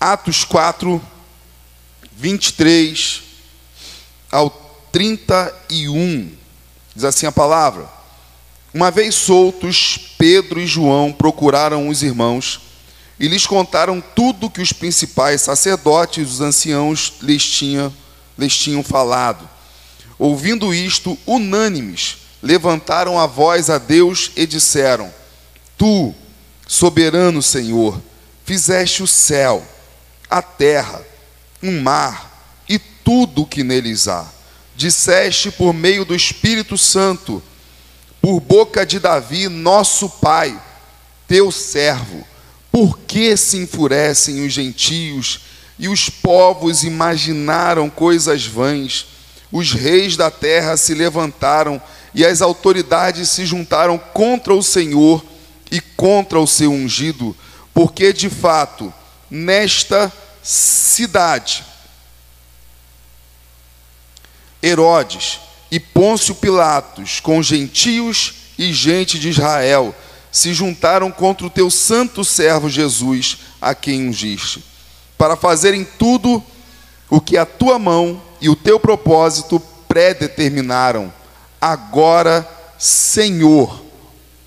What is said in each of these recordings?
Atos 4, 23 ao 31, diz assim a palavra: uma vez soltos, Pedro e João procuraram os irmãos e lhes contaram tudo que os principais sacerdotes e os anciãos lhes tinham falado. Ouvindo isto, unânimes, levantaram a voz a Deus e disseram: Tu, soberano Senhor, fizeste o céu, a terra, o mar e tudo o que neles há. Disseste por meio do Espírito Santo, por boca de Davi, nosso pai, teu servo: por que se enfurecem os gentios e os povos imaginaram coisas vãs? Os reis da terra se levantaram e as autoridades se juntaram contra o Senhor e contra o seu ungido, porque de fato, nesta cidade, Herodes e Pôncio Pilatos, com gentios e gente de Israel, se juntaram contra o teu santo servo Jesus, a quem ungiste, para fazerem tudo o que a tua mão e o teu propósito predeterminaram. Agora, Senhor,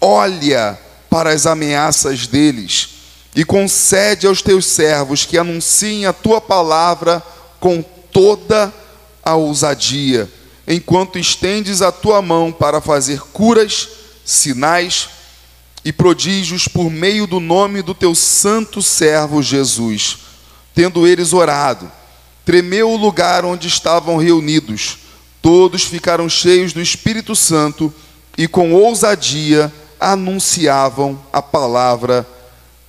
olha para as ameaças deles e concede aos teus servos que anunciem a tua palavra com toda a ousadia, enquanto estendes a tua mão para fazer curas, sinais e prodígios por meio do nome do teu santo servo Jesus. Tendo eles orado, tremeu o lugar onde estavam reunidos. Todos ficaram cheios do Espírito Santo e com ousadia anunciavam a palavra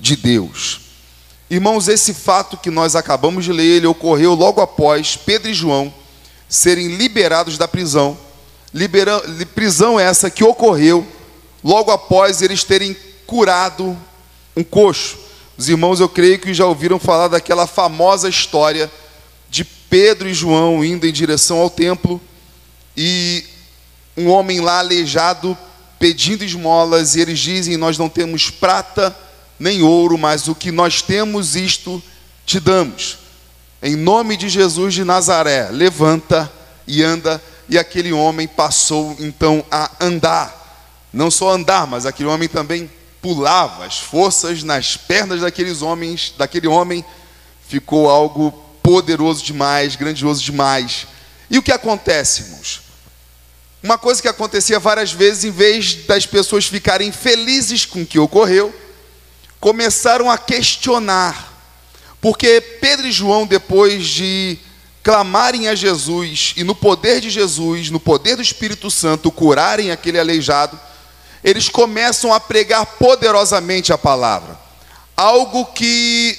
de Deus. Irmãos, esse fato que nós acabamos de ler, ele ocorreu logo após Pedro e João serem liberados da prisão. Prisão essa que ocorreu logo após eles terem curado um coxo. Os irmãos, eu creio que já ouviram falar daquela famosa história de Pedro e João indo em direção ao templo e um homem lá aleijado pedindo esmolas, e eles dizem: nós não temos prata nem ouro, mas o que nós temos, isto te damos. Em nome de Jesus de Nazaré, levanta e anda. E aquele homem passou então a andar. Não só andar, mas aquele homem também pulava. As forças nas pernas daquele homem ficou algo poderoso demais, grandioso demais. E o que acontece, irmãos? Uma coisa que acontecia várias vezes, em vez das pessoas ficarem felizes com o que ocorreu, começaram a questionar. Porque Pedro e João, depois de clamarem a Jesus e no poder de Jesus, no poder do Espírito Santo, curarem aquele aleijado, eles começam a pregar poderosamente a palavra. Algo que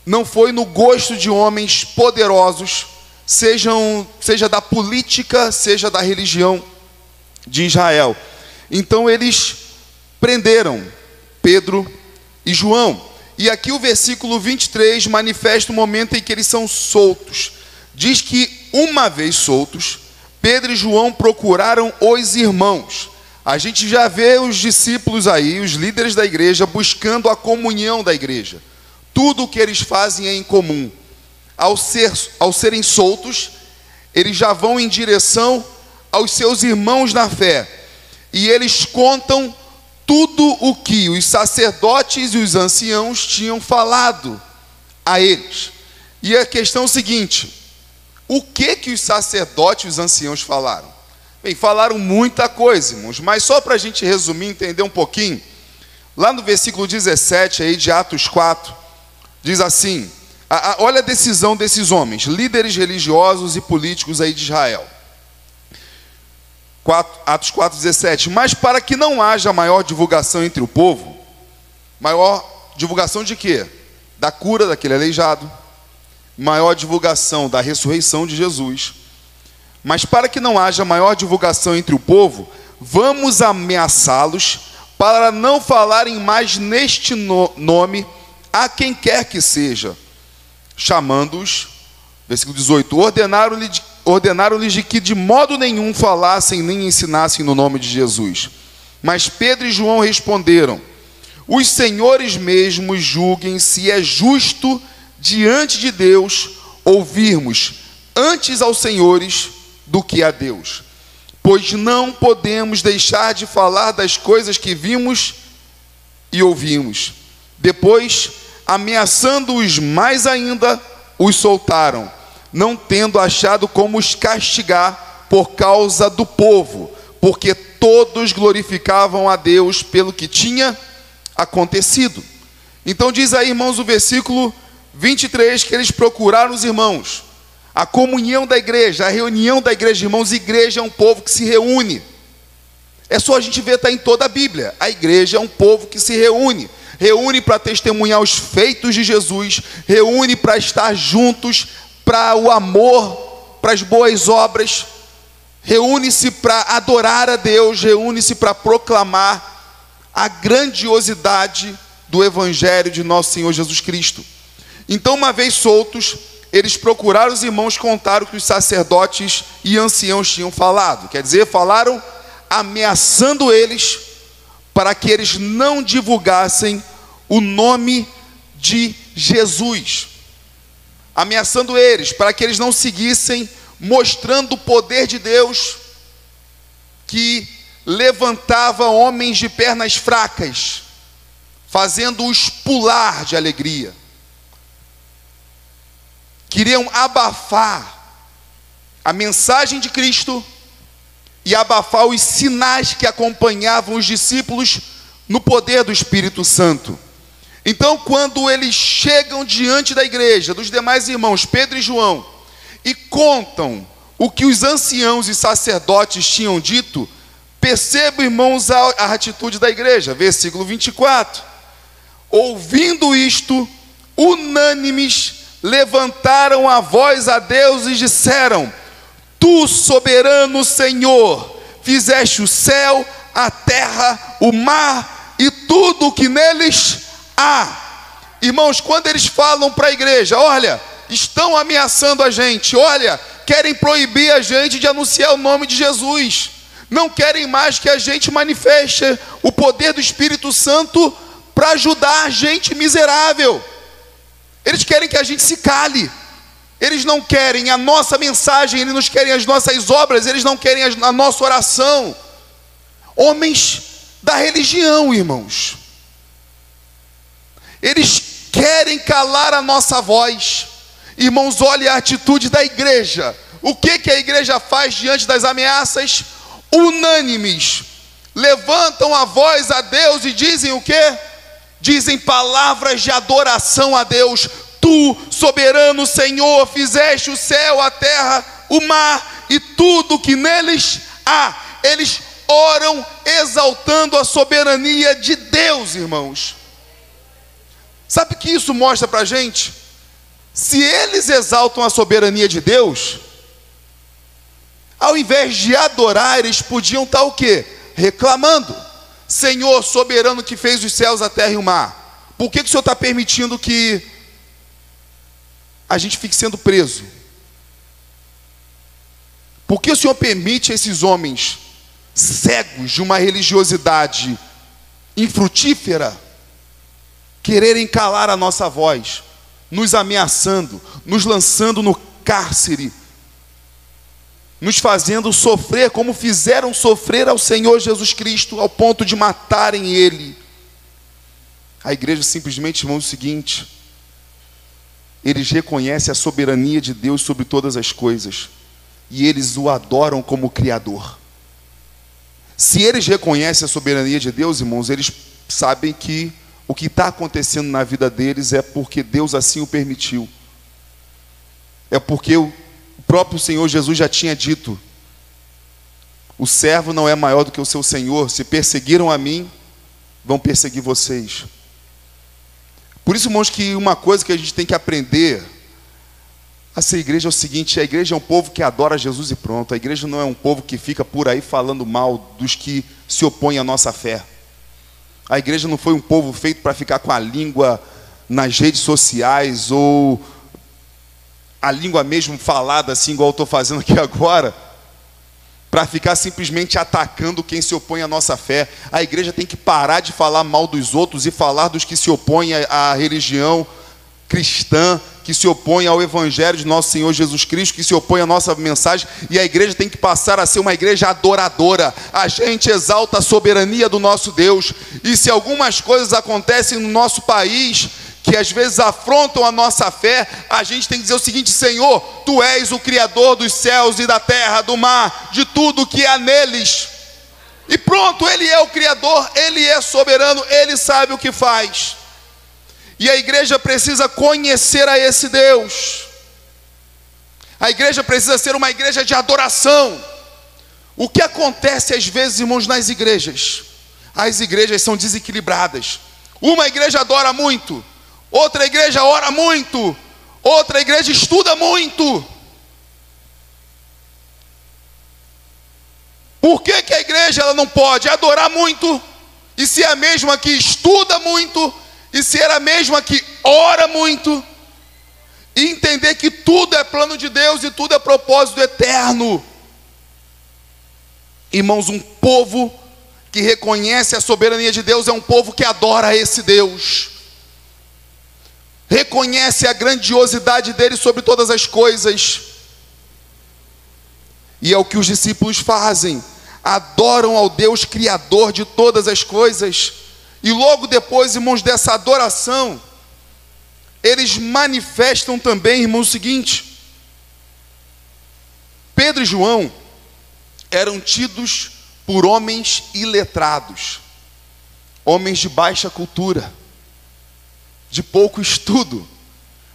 não foi no gosto de homens poderosos, seja da política, seja da religião de Israel. Então eles prenderam Pedro e João. E aqui o versículo 23 manifesta o momento em que eles são soltos. Diz que, uma vez soltos, Pedro e João procuraram os irmãos. A gente já vê os discípulos aí, os líderes da igreja, buscando a comunhão da igreja. Tudo o que eles fazem é em comum. Ao serem soltos, eles já vão em direção aos seus irmãos na fé. E eles contam tudo o que os sacerdotes e os anciãos tinham falado a eles. E a questão é o seguinte: o que os sacerdotes e os anciãos falaram? Bem, falaram muita coisa, irmãos, mas só para a gente resumir, entender um pouquinho, lá no versículo 17 aí de Atos 4, diz assim, olha a decisão desses homens, líderes religiosos e políticos aí de Israel. Atos 4,17. Mas para que não haja maior divulgação entre o povo, maior divulgação de quê? Da cura daquele aleijado, maior divulgação da ressurreição de Jesus. Mas para que não haja maior divulgação entre o povo, vamos ameaçá-los para não falarem mais neste nome a quem quer que seja. Chamando-os, versículo 18, ordenaram-lhes de que de modo nenhum falassem nem ensinassem no nome de Jesus. Mas Pedro e João responderam: os senhores mesmos julguem se é justo diante de Deus ouvirmos antes aos senhores do que a Deus. Pois não podemos deixar de falar das coisas que vimos e ouvimos. Depois, ameaçando-os mais ainda, os soltaram, não tendo achado como os castigar por causa do povo, porque todos glorificavam a Deus pelo que tinha acontecido. Então diz aí, irmãos, o versículo 23, que eles procuraram os irmãos. A comunhão da igreja, a reunião da igreja, irmãos, igreja é um povo que se reúne. É só a gente ver, está em toda a Bíblia. A igreja é um povo que se reúne. Reúne para testemunhar os feitos de Jesus, reúne para estar juntos, para o amor, para as boas obras, reúne-se para adorar a Deus, reúne-se para proclamar a grandiosidade do Evangelho de nosso Senhor Jesus Cristo. Então, uma vez soltos, eles procuraram os irmãos, contaram o que os sacerdotes e anciãos tinham falado. Quer dizer, falaram ameaçando eles para que eles não divulgassem o nome de Jesus. Ameaçando eles para que eles não seguissem mostrando o poder de Deus que levantava homens de pernas fracas, fazendo-os pular de alegria. Queriam abafar a mensagem de Cristo e abafar os sinais que acompanhavam os discípulos no poder do Espírito Santo. Então, quando eles chegam diante da igreja, dos demais irmãos, Pedro e João, e contam o que os anciãos e sacerdotes tinham dito, percebam, irmãos, a atitude da igreja. Versículo 24. Ouvindo isto, unânimes, levantaram a voz a Deus e disseram: Tu, soberano Senhor, fizeste o céu, a terra, o mar e tudo o que neles há. Irmãos, quando eles falam para a igreja: olha, estão ameaçando a gente, olha, querem proibir a gente de anunciar o nome de Jesus, não querem mais que a gente manifeste o poder do Espírito Santo para ajudar a gente miserável. Eles querem que a gente se cale. Eles não querem a nossa mensagem, eles não querem as nossas obras, eles não querem a nossa oração. Homens da religião, irmãos. Eles querem calar a nossa voz. Irmãos, olhe a atitude da igreja. O que a igreja faz diante das ameaças? Unânimes, levantam a voz a Deus e dizem o quê? Dizem palavras de adoração a Deus. Tu, soberano Senhor, fizeste o céu, a terra, o mar e tudo que neles há. Eles oram exaltando a soberania de Deus, irmãos. Sabe o que isso mostra para a gente? Se eles exaltam a soberania de Deus, ao invés de adorar, eles podiam estar o quê? Reclamando. Senhor soberano que fez os céus, a terra e o mar, por que o Senhor está permitindo que a gente fique sendo preso? Por que o Senhor permite esses homens cegos de uma religiosidade infrutífera quererem calar a nossa voz, nos ameaçando, nos lançando no cárcere, nos fazendo sofrer como fizeram sofrer ao Senhor Jesus Cristo, ao ponto de matarem Ele? A igreja simplesmente, irmãos, é o seguinte: eles reconhecem a soberania de Deus sobre todas as coisas, e eles o adoram como Criador. Se eles reconhecem a soberania de Deus, irmãos, eles sabem que o que está acontecendo na vida deles é porque Deus assim o permitiu. É porque o próprio Senhor Jesus já tinha dito: o servo não é maior do que o seu Senhor. Se perseguiram a mim, vão perseguir vocês. Por isso, irmãos, que uma coisa que a gente tem que aprender a ser igreja é o seguinte: a igreja é um povo que adora Jesus e pronto. A igreja não é um povo que fica por aí falando mal dos que se opõem à nossa fé. A igreja não foi um povo feito para ficar com a língua nas redes sociais, ou a língua mesmo falada assim, igual eu estou fazendo aqui agora. para ficar simplesmente atacando quem se opõe à nossa fé. A igreja tem que parar de falar mal dos outros e falar dos que se opõem à religião cristã, que se opõem ao evangelho de nosso Senhor Jesus Cristo, que se opõem à nossa mensagem. E a igreja tem que passar a ser uma igreja adoradora. A gente exalta a soberania do nosso Deus. E se algumas coisas acontecem no nosso país que às vezes afrontam a nossa fé, a gente tem que dizer o seguinte: Senhor, Tu és o Criador dos céus e da terra, do mar, de tudo que há neles. E pronto, Ele é o Criador, Ele é soberano, Ele sabe o que faz. E a igreja precisa conhecer a esse Deus. A igreja precisa ser uma igreja de adoração. O que acontece às vezes, irmãos, nas igrejas? As igrejas são desequilibradas. Uma igreja adora muito, outra igreja ora muito, outra igreja estuda muito. Por que que a igreja ela não pode adorar muito, e se é a mesma que estuda muito, e se é a mesma que ora muito, e entender que tudo é plano de Deus e tudo é propósito eterno? Irmãos, um povo que reconhece a soberania de Deus é um povo que adora esse Deus, reconhece a grandiosidade dele sobre todas as coisas. E é o que os discípulos fazem, adoram ao Deus Criador de todas as coisas. E logo depois, irmãos, dessa adoração, eles manifestam também, irmãos, o seguinte: Pedro e João eram tidos por homens iletrados, homens de baixa cultura, de pouco estudo.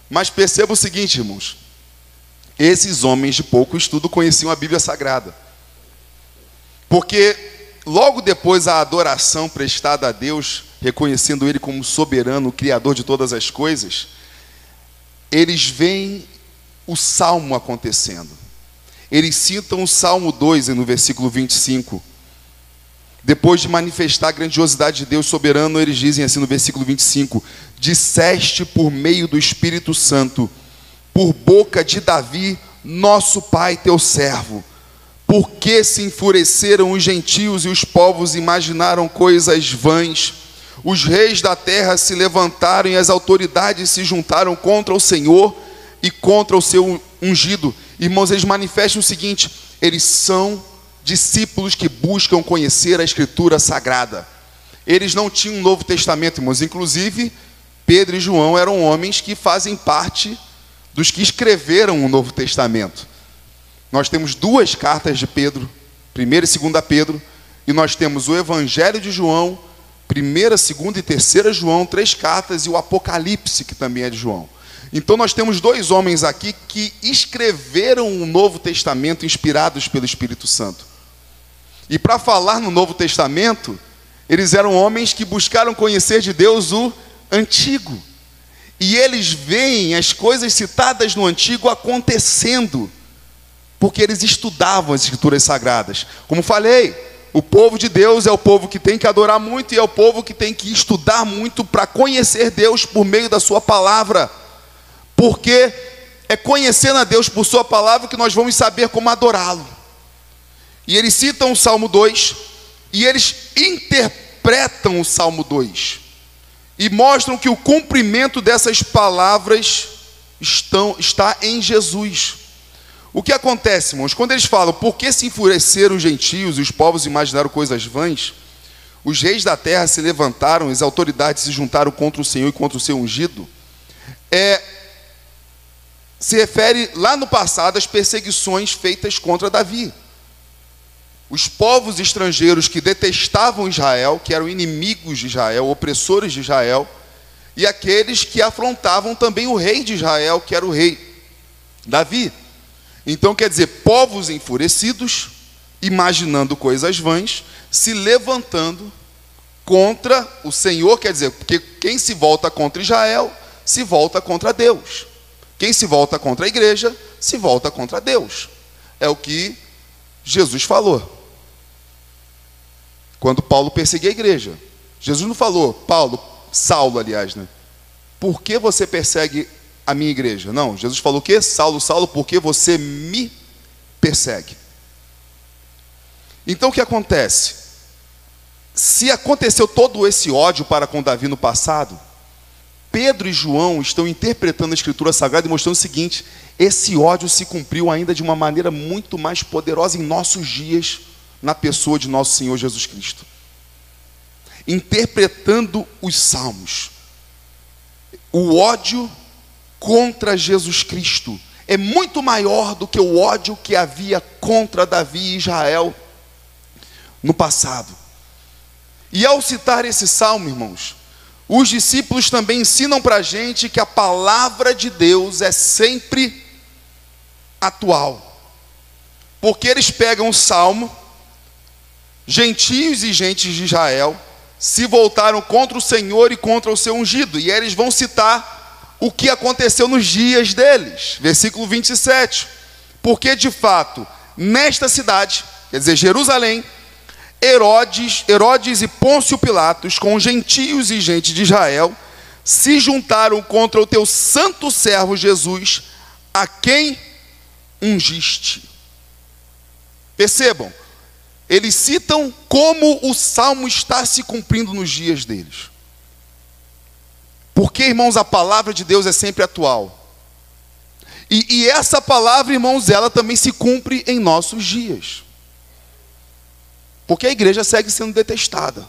Mas perceba o seguinte, irmãos: esses homens de pouco estudo conheciam a Bíblia Sagrada, porque logo depois da adoração prestada a Deus, reconhecendo Ele como soberano, Criador de todas as coisas, eles veem o Salmo acontecendo. Eles citam o Salmo 2 no versículo 25. Depois de manifestar a grandiosidade de Deus soberano, eles dizem assim no versículo 25: disseste por meio do Espírito Santo, por boca de Davi, nosso pai, teu servo. Por que se enfureceram os gentios e os povos imaginaram coisas vãs? Os reis da terra se levantaram e as autoridades se juntaram contra o Senhor e contra o seu ungido. Irmãos, eles manifestam o seguinte: eles são discípulos que buscam conhecer a Escritura Sagrada. Eles não tinham um Novo Testamento, irmãos. Inclusive, Pedro e João eram homens que fazem parte dos que escreveram o Novo Testamento. Nós temos duas cartas de Pedro, 1ª e 2ª Pedro, e nós temos o Evangelho de João, 1ª, 2ª e 3ª João, 3 cartas, e o Apocalipse, que também é de João. Então nós temos dois homens aqui que escreveram o Novo Testamento inspirados pelo Espírito Santo. E para falar no Novo Testamento, eles eram homens que buscaram conhecer de Deus o Antigo. E eles veem as coisas citadas no Antigo acontecendo, porque eles estudavam as Escrituras Sagradas. Como falei, o povo de Deus é o povo que tem que adorar muito e é o povo que tem que estudar muito para conhecer Deus por meio da sua palavra. Porque é conhecendo a Deus por sua palavra que nós vamos saber como adorá-lo. E eles citam o Salmo 2 e eles interpretam o Salmo 2 e mostram que o cumprimento dessas palavras está em Jesus. O que acontece, irmãos? Quando eles falam, por que se enfureceram os gentios e os povos imaginaram coisas vãs? Os reis da terra se levantaram, as autoridades se juntaram contra o Senhor e contra o seu ungido. Se refere lá no passado às perseguições feitas contra Davi. Os povos estrangeiros que detestavam Israel, que eram inimigos de Israel, opressores de Israel, e aqueles que afrontavam também o rei de Israel, que era o rei Davi. Então, quer dizer, povos enfurecidos, imaginando coisas vãs, se levantando contra o Senhor, quer dizer, porque quem se volta contra Israel, se volta contra Deus. Quem se volta contra a igreja, se volta contra Deus. É o que Jesus falou quando Paulo perseguia a igreja. Jesus não falou, Saulo, aliás, né? Por que você persegue a minha igreja? Não, Jesus falou o quê? Saulo, Saulo, por que você me persegue? Então o que acontece? Se aconteceu todo esse ódio para com Davi no passado, Pedro e João estão interpretando a Escritura Sagrada e mostrando o seguinte: esse ódio se cumpriu ainda de uma maneira muito mais poderosa em nossos dias, na pessoa de nosso Senhor Jesus Cristo. Interpretando os salmos, o ódio contra Jesus Cristo é muito maior do que o ódio que havia contra Davi e Israel no passado. E ao citar esse salmo, irmãos, os discípulos também ensinam para a gente que a palavra de Deus é sempre atual. Porque eles pegam o salmo, gentios e gentes de Israel se voltaram contra o Senhor e contra o seu ungido, e eles vão citar o que aconteceu nos dias deles, versículo 27, porque de fato, nesta cidade, quer dizer, Jerusalém, Herodes e Pôncio Pilatos, com gentios e gente de Israel, se juntaram contra o teu santo servo Jesus, a quem ungiste. Percebam, eles citam como o salmo está se cumprindo nos dias deles. Porque, irmãos, a palavra de Deus é sempre atual. E essa palavra, irmãos, ela também se cumpre em nossos dias. Porque a igreja segue sendo detestada.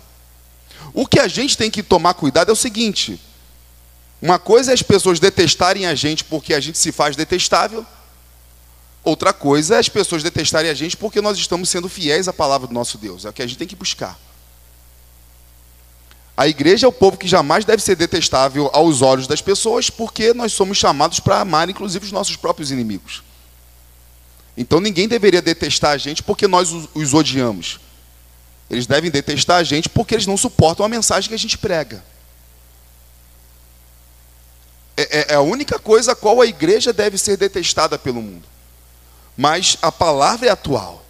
O que a gente tem que tomar cuidado é o seguinte: uma coisa é as pessoas detestarem a gente porque a gente se faz detestável. Outra coisa é as pessoas detestarem a gente porque nós estamos sendo fiéis à palavra do nosso Deus. É o que a gente tem que buscar. A igreja é o povo que jamais deve ser detestável aos olhos das pessoas, porque nós somos chamados para amar, inclusive, os nossos próprios inimigos. Então ninguém deveria detestar a gente porque nós os odiamos. Eles devem detestar a gente porque eles não suportam a mensagem que a gente prega. É a única coisa a qual a igreja deve ser detestada pelo mundo. Mas a palavra é atual.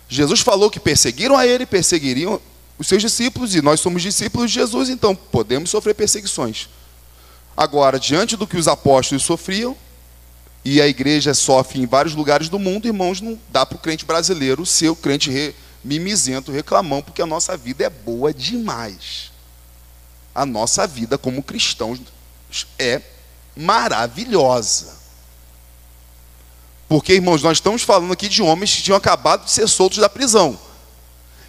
Jesus falou que perseguiram a ele, perseguiriam os seus discípulos, e nós somos discípulos de Jesus, então podemos sofrer perseguições. Agora, diante do que os apóstolos sofriam, e a igreja sofre em vários lugares do mundo, irmãos, não dá para o crente brasileiro ser o crente mimizento, reclamão, porque a nossa vida é boa demais. A nossa vida como cristãos é maravilhosa. Porque, irmãos, nós estamos falando aqui de homens que tinham acabado de ser soltos da prisão.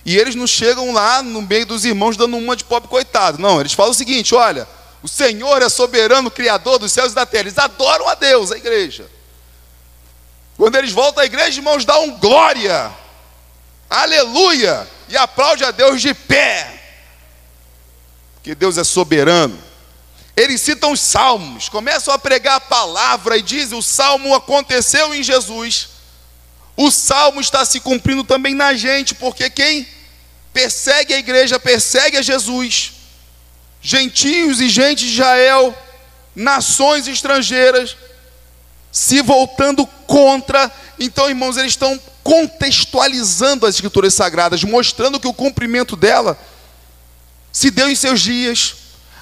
E eles não chegam lá no meio dos irmãos dando uma de pobre coitado. Não, eles falam o seguinte: olha, o Senhor é soberano, criador dos céus e da terra. Eles adoram a Deus, a igreja. Quando eles voltam à igreja, irmãos, dão um glória, aleluia, e aplaude a Deus de pé. Porque Deus é soberano. Eles citam os salmos, começam a pregar a palavra e dizem: o salmo aconteceu em Jesus. O salmo está se cumprindo também na gente, porque quem persegue a igreja, persegue a Jesus. Gentios e gente de Israel, nações estrangeiras, se voltando contra. Então, irmãos, eles estão contextualizando as Escrituras Sagradas, mostrando que o cumprimento dela se deu em seus dias.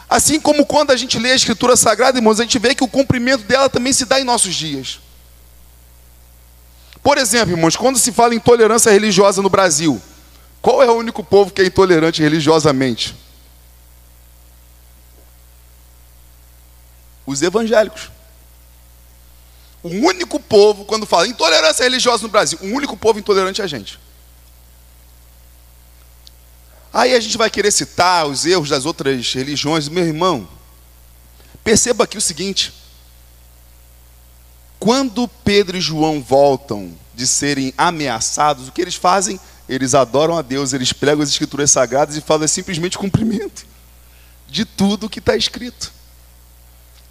Assim como quando a gente lê a Escritura Sagrada, irmãos, a gente vê que o cumprimento dela também se dá em nossos dias. Por exemplo, irmãos, quando se fala em intolerância religiosa no Brasil, qual é o único povo que é intolerante religiosamente? Os evangélicos. O único povo, quando fala intolerância religiosa no Brasil, o único povo intolerante é a gente. Aí a gente vai querer citar os erros das outras religiões. Meu irmão, perceba aqui o seguinte: quando Pedro e João voltam de serem ameaçados, o que eles fazem? Eles adoram a Deus, eles pregam as Escrituras Sagradas e falam simplesmente cumprimento de tudo que está escrito.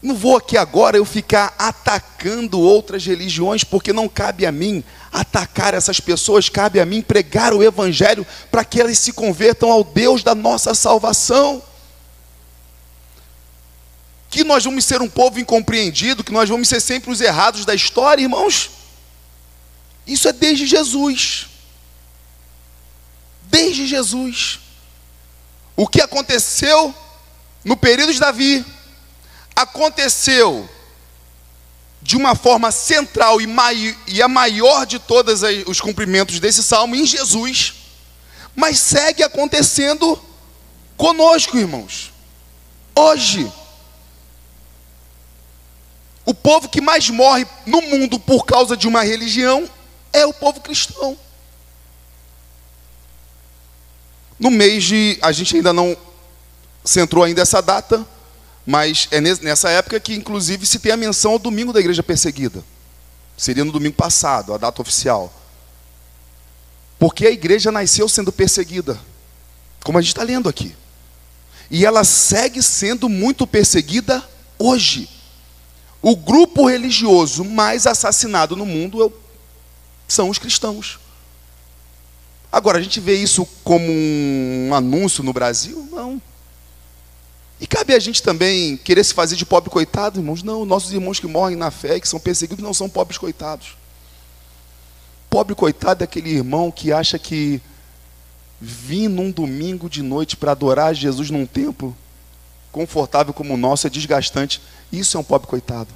Não vou aqui agora eu ficar atacando outras religiões, porque não cabe a mim atacar essas pessoas, cabe a mim pregar o Evangelho para que elas se convertam ao Deus da nossa salvação. Que nós vamos ser um povo incompreendido, que nós vamos ser sempre os errados da história, irmãos? Isso é desde Jesus. Desde Jesus. O que aconteceu no período de Davi aconteceu de uma forma central e a maior de todos os cumprimentos desse salmo em Jesus. mas segue acontecendo conosco, irmãos. Hoje, o povo que mais morre no mundo por causa de uma religião é o povo cristão. No mês de, a gente ainda não centrou ainda essa data, mas é nessa época que inclusive se tem a menção ao domingo da igreja perseguida. Seria no domingo passado, a data oficial. Porque a igreja nasceu sendo perseguida, como a gente está lendo aqui. E ela segue sendo muito perseguida hoje. O grupo religioso mais assassinado no mundo são os cristãos. Agora, a gente vê isso como um anúncio no Brasil? Não. E cabe a gente também querer se fazer de pobre coitado, irmãos? Não, nossos irmãos que morrem na fé, que são perseguidos, não são pobres coitados. Pobre coitado é aquele irmão que acha que vir num domingo de noite para adorar Jesus num templo confortável como o nosso é desgastante. Isso é um pobre coitado.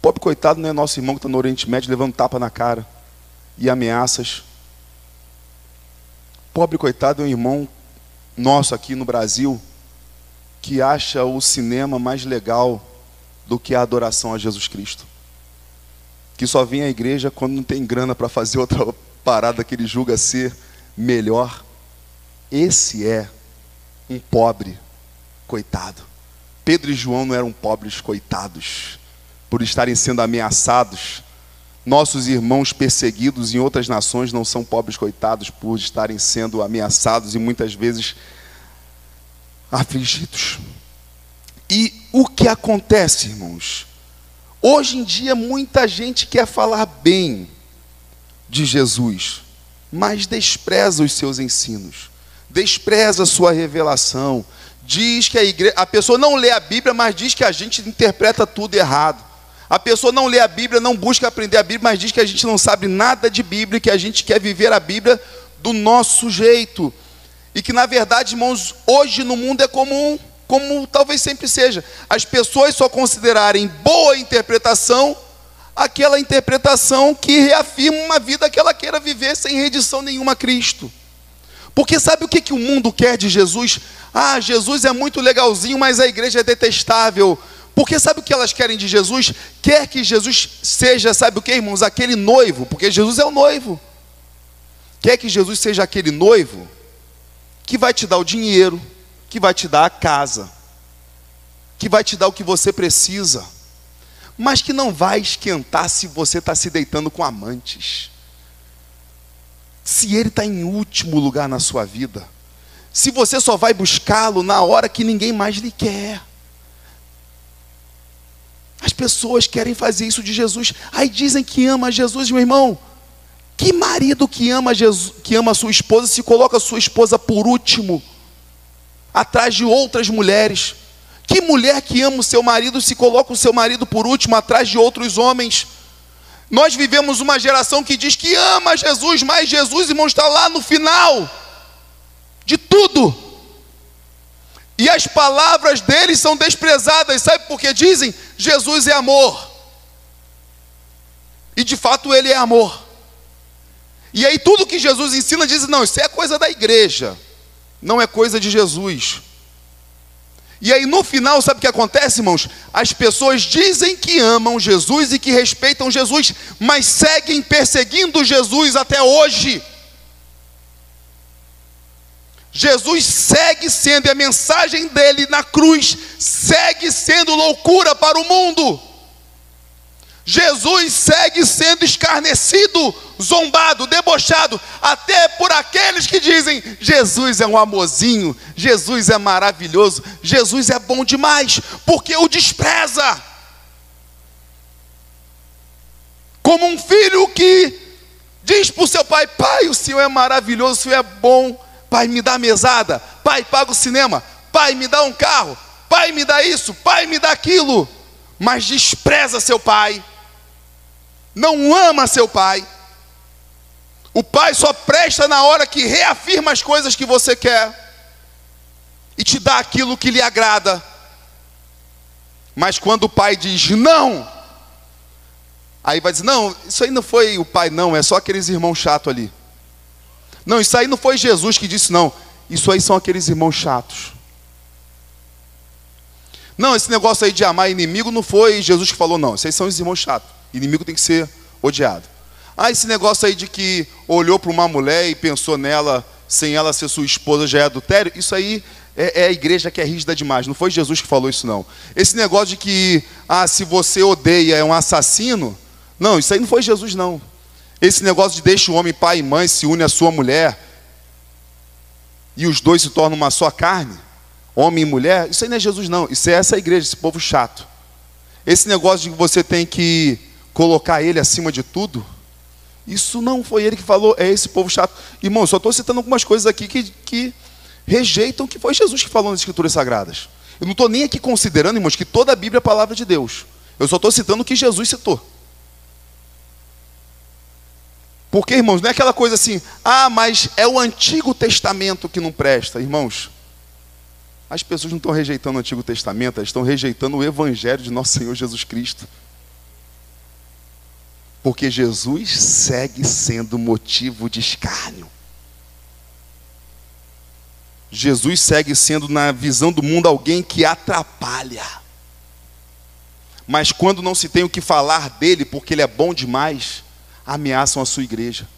Pobre coitado não é nosso irmão que está no Oriente Médio levando tapa na cara e ameaças. Pobre coitado é um irmão nosso aqui no Brasil que acha o cinema mais legal do que a adoração a Jesus Cristo, que só vem à igreja quando não tem grana para fazer outra parada que ele julga ser melhor. Esse é um pobre coitado. Pedro e João não eram pobres coitados por estarem sendo ameaçados. Nossos irmãos perseguidos em outras nações não são pobres coitados por estarem sendo ameaçados e muitas vezes afligidos. E o que acontece, irmãos? Hoje em dia muita gente quer falar bem de Jesus, mas despreza os seus ensinos, despreza a sua revelação, diz que a pessoa não lê a Bíblia, mas diz que a gente interpreta tudo errado. A pessoa não lê a Bíblia, não busca aprender a Bíblia, mas diz que a gente não sabe nada de Bíblia, que a gente quer viver a Bíblia do nosso jeito. E que na verdade, irmãos, hoje no mundo é comum, como talvez sempre seja, as pessoas só considerarem boa interpretação aquela interpretação que reafirma uma vida que ela queira viver sem redição nenhuma a Cristo. Porque sabe o que o mundo quer de Jesus? Ah, Jesus é muito legalzinho, mas a igreja é detestável. Porque sabe o que elas querem de Jesus? Quer que Jesus seja, sabe o que, irmãos? Aquele noivo, porque Jesus é o noivo. Quer que Jesus seja aquele noivo que vai te dar o dinheiro, que vai te dar a casa, que vai te dar o que você precisa, mas que não vai esquentar se você está se deitando com amantes, se ele está em último lugar na sua vida, se você só vai buscá-lo na hora que ninguém mais lhe quer. As pessoas querem fazer isso de Jesus. Aí dizem que ama Jesus, meu irmão. Que marido que ama Jesus, que ama a sua esposa, se coloca a sua esposa por último, atrás de outras mulheres? Que mulher que ama o seu marido se coloca o seu marido por último, atrás de outros homens? Nós vivemos uma geração que diz que ama Jesus, mas Jesus, irmão, está lá no final de tudo. E as palavras deles são desprezadas. Sabe por que dizem? Jesus é amor. E de fato ele é amor. E aí tudo que Jesus ensina dizem, não, isso é coisa da igreja, não é coisa de Jesus. E aí no final, sabe o que acontece, irmãos? As pessoas dizem que amam Jesus e que respeitam Jesus, mas seguem perseguindo Jesus até hoje. Jesus segue sendo, e a mensagem dele na cruz segue sendo loucura para o mundo. Jesus segue sendo escarnecido, zombado, debochado, até por aqueles que dizem, Jesus é um amorzinho, Jesus é maravilhoso, Jesus é bom demais, porque o despreza. Como um filho que diz para o seu pai, pai, o Senhor é maravilhoso, o Senhor é bom, pai, me dá mesada, pai, paga o cinema, pai, me dá um carro, pai, me dá isso, pai, me dá aquilo, mas despreza seu pai, não ama seu pai. O pai só presta na hora que reafirma as coisas que você quer e te dá aquilo que lhe agrada. Mas quando o pai diz não, aí vai dizer, não, isso aí não foi o pai não, é só aqueles irmãos chatos ali. Não, isso aí não foi Jesus que disse, não. Isso aí são aqueles irmãos chatos. Não, esse negócio aí de amar inimigo não foi Jesus que falou, não. Isso aí são os irmãos chatos. Inimigo tem que ser odiado. Ah, esse negócio aí de que olhou para uma mulher e pensou nela, sem ela ser sua esposa, já é adultério. Isso aí é a igreja que é rígida demais. Não foi Jesus que falou isso, não. Esse negócio de que, se você odeia é um assassino. Não, isso aí não foi Jesus, não. Esse negócio de deixa o homem pai e mãe, se une à sua mulher, e os dois se tornam uma só carne, homem e mulher, isso aí não é Jesus, não. Isso é essa igreja, esse povo chato. Esse negócio de que você tem que colocar ele acima de tudo, isso não foi ele que falou, é esse povo chato. Irmão, eu só estou citando algumas coisas aqui que rejeitam que foi Jesus que falou nas Escrituras Sagradas. Eu não estou nem aqui considerando, irmãos, que toda a Bíblia é a palavra de Deus. Eu só estou citando o que Jesus citou. Porque, irmãos, não é aquela coisa assim, mas é o Antigo Testamento que não presta. Irmãos, as pessoas não estão rejeitando o Antigo Testamento, elas estão rejeitando o Evangelho de nosso Senhor Jesus Cristo. Porque Jesus segue sendo motivo de escárnio. Jesus segue sendo, na visão do mundo, alguém que atrapalha. Mas quando não se tem o que falar dele, porque ele é bom demais, ameaçam a sua igreja.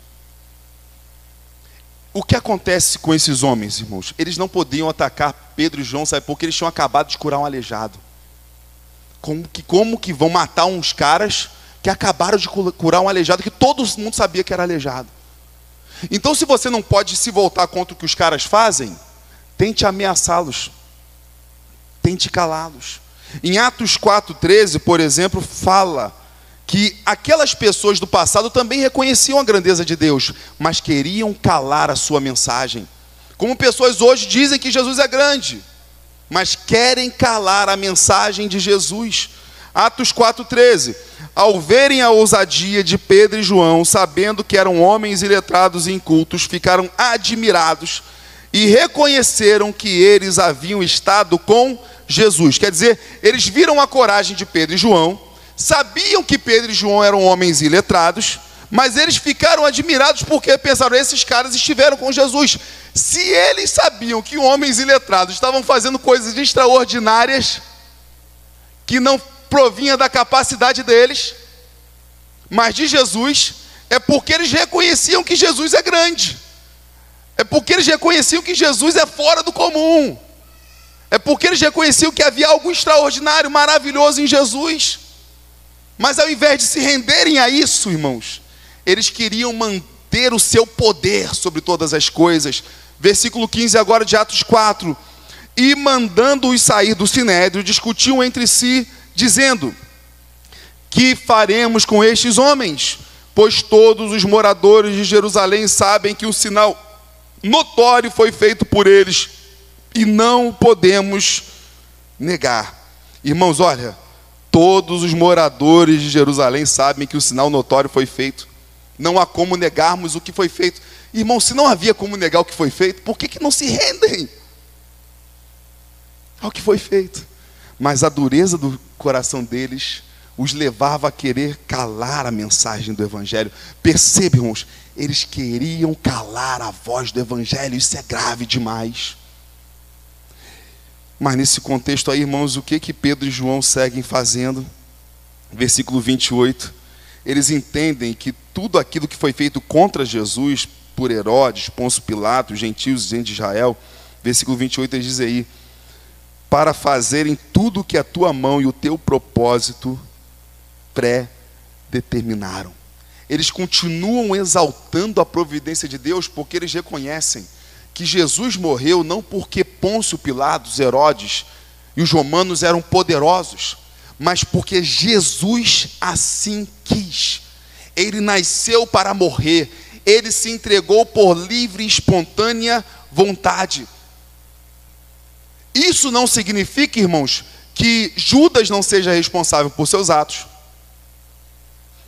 O que acontece com esses homens, irmãos? Eles não podiam atacar Pedro e João, sabe? Porque eles tinham acabado de curar um aleijado. Como que vão matar uns caras que acabaram de curar um aleijado, que todo mundo sabia que era aleijado? Então, se você não pode se voltar contra o que os caras fazem, tente ameaçá-los, tente calá-los. Em Atos 4,13, por exemplo, fala que aquelas pessoas do passado também reconheciam a grandeza de Deus, mas queriam calar a sua mensagem. Como pessoas hoje dizem que Jesus é grande, mas querem calar a mensagem de Jesus. Atos 4,13. Ao verem a ousadia de Pedro e João, sabendo que eram homens iletrados e incultos, ficaram admirados e reconheceram que eles haviam estado com Jesus. Quer dizer, eles viram a coragem de Pedro e João, sabiam que Pedro e João eram homens iletrados, mas eles ficaram admirados porque pensaram, esses caras estiveram com Jesus. Se eles sabiam que homens iletrados estavam fazendo coisas extraordinárias, que não provinha da capacidade deles, mas de Jesus, é porque eles reconheciam que Jesus é grande. É porque eles reconheciam que Jesus é fora do comum. É porque eles reconheciam que havia algo extraordinário, maravilhoso em Jesus. Mas ao invés de se renderem a isso, irmãos, eles queriam manter o seu poder sobre todas as coisas. Versículo 15 agora de Atos 4. E mandando-os sair do sinédrio, discutiam entre si, dizendo: que faremos com estes homens? Pois todos os moradores de Jerusalém sabem que um sinal notório foi feito por eles, e não podemos negar. Irmãos, olha, todos os moradores de Jerusalém sabem que o sinal notório foi feito. Não há como negarmos o que foi feito. Irmãos, se não havia como negar o que foi feito, por que não se rendem ao que foi feito? Mas a dureza do coração deles os levava a querer calar a mensagem do Evangelho. Percebe, irmãos, eles queriam calar a voz do Evangelho. Isso é grave demais. Mas nesse contexto aí, irmãos, o que Pedro e João seguem fazendo? Versículo 28. Eles entendem que tudo aquilo que foi feito contra Jesus por Herodes, Pôncio Pilatos, gentios e gente de Israel, versículo 28, eles dizem aí: para fazerem tudo o que a tua mão e o teu propósito pré-determinaram. Eles continuam exaltando a providência de Deus porque eles reconhecem que Jesus morreu não porque Pôncio Pilatos, Herodes e os romanos eram poderosos, mas porque Jesus assim quis. Ele nasceu para morrer, ele se entregou por livre e espontânea vontade. Isso não significa, irmãos, que Judas não seja responsável por seus atos,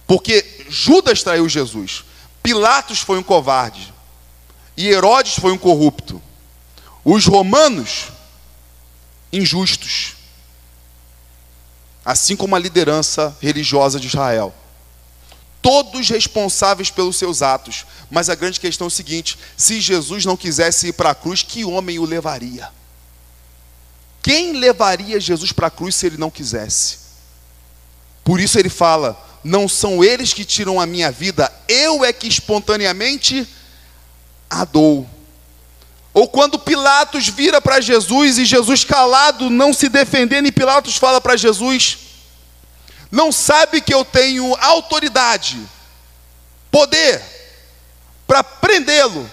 porque Judas traiu Jesus, Pilatos foi um covarde, e Herodes foi um corrupto, os romanos, injustos, assim como a liderança religiosa de Israel. todos responsáveis pelos seus atos. Mas a grande questão é o seguinte: se Jesus não quisesse ir para a cruz, que homem o levaria? Quem levaria Jesus para a cruz se ele não quisesse? Por isso ele fala: não são eles que tiram a minha vida, eu é que espontaneamente a dou. Ou quando Pilatos vira para Jesus e Jesus calado, não se defendendo, e Pilatos fala para Jesus: não sabe que eu tenho autoridade, poder para prendê-lo